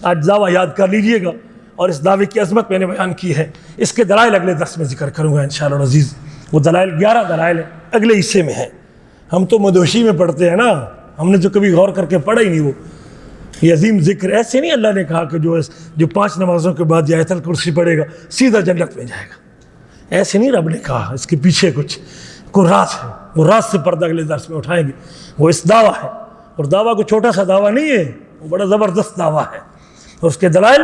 آج دعویٰ یاد کر لیجئے گا، اور اس دعوے کی عظمت میں نے بیان کی ہے، اس کے دلائل اگلے درس میں ذکر کروں گا انشاءاللہ العزیز۔ وہ دلائل 11 دلائل ہیں، اگلے حصے میں ہیں۔ ہم تو مدوشی میں پڑھتے ہیں نا، ہم نے تو کبھی غور کر کے پڑھا ہی نہیں۔ وہ یہ عظیم ذکر ایسے نہیں اللہ نے کہا کہ جو 5 نمازوں کے بعد آیت الکرسی پڑھے گا سیدھا جنت میں جائے گا، ایسے نہیں رب نے کہا۔ اس کے پیچھے کچھ راز ہے، وہ راز سے پردہ اگلے درس میں اٹھائیں گے۔ وہ اس دعویٰ ہے، اور دعویٰ کو چھوٹا سا دعویٰ نہیں ہے، وہ بڑا زبردست دعویٰ ہے، اور اس کے دلائل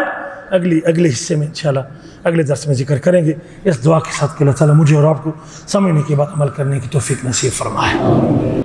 اگلے حصے میں انشاءاللہ اگلے درس میں ذکر کریں گے۔ اس دعا کے ساتھ کہ اللہ تعالیٰ مجھے اور آپ کو سمجھنے کے بعد عمل کرنے کی توفیق نصیب فرمائے۔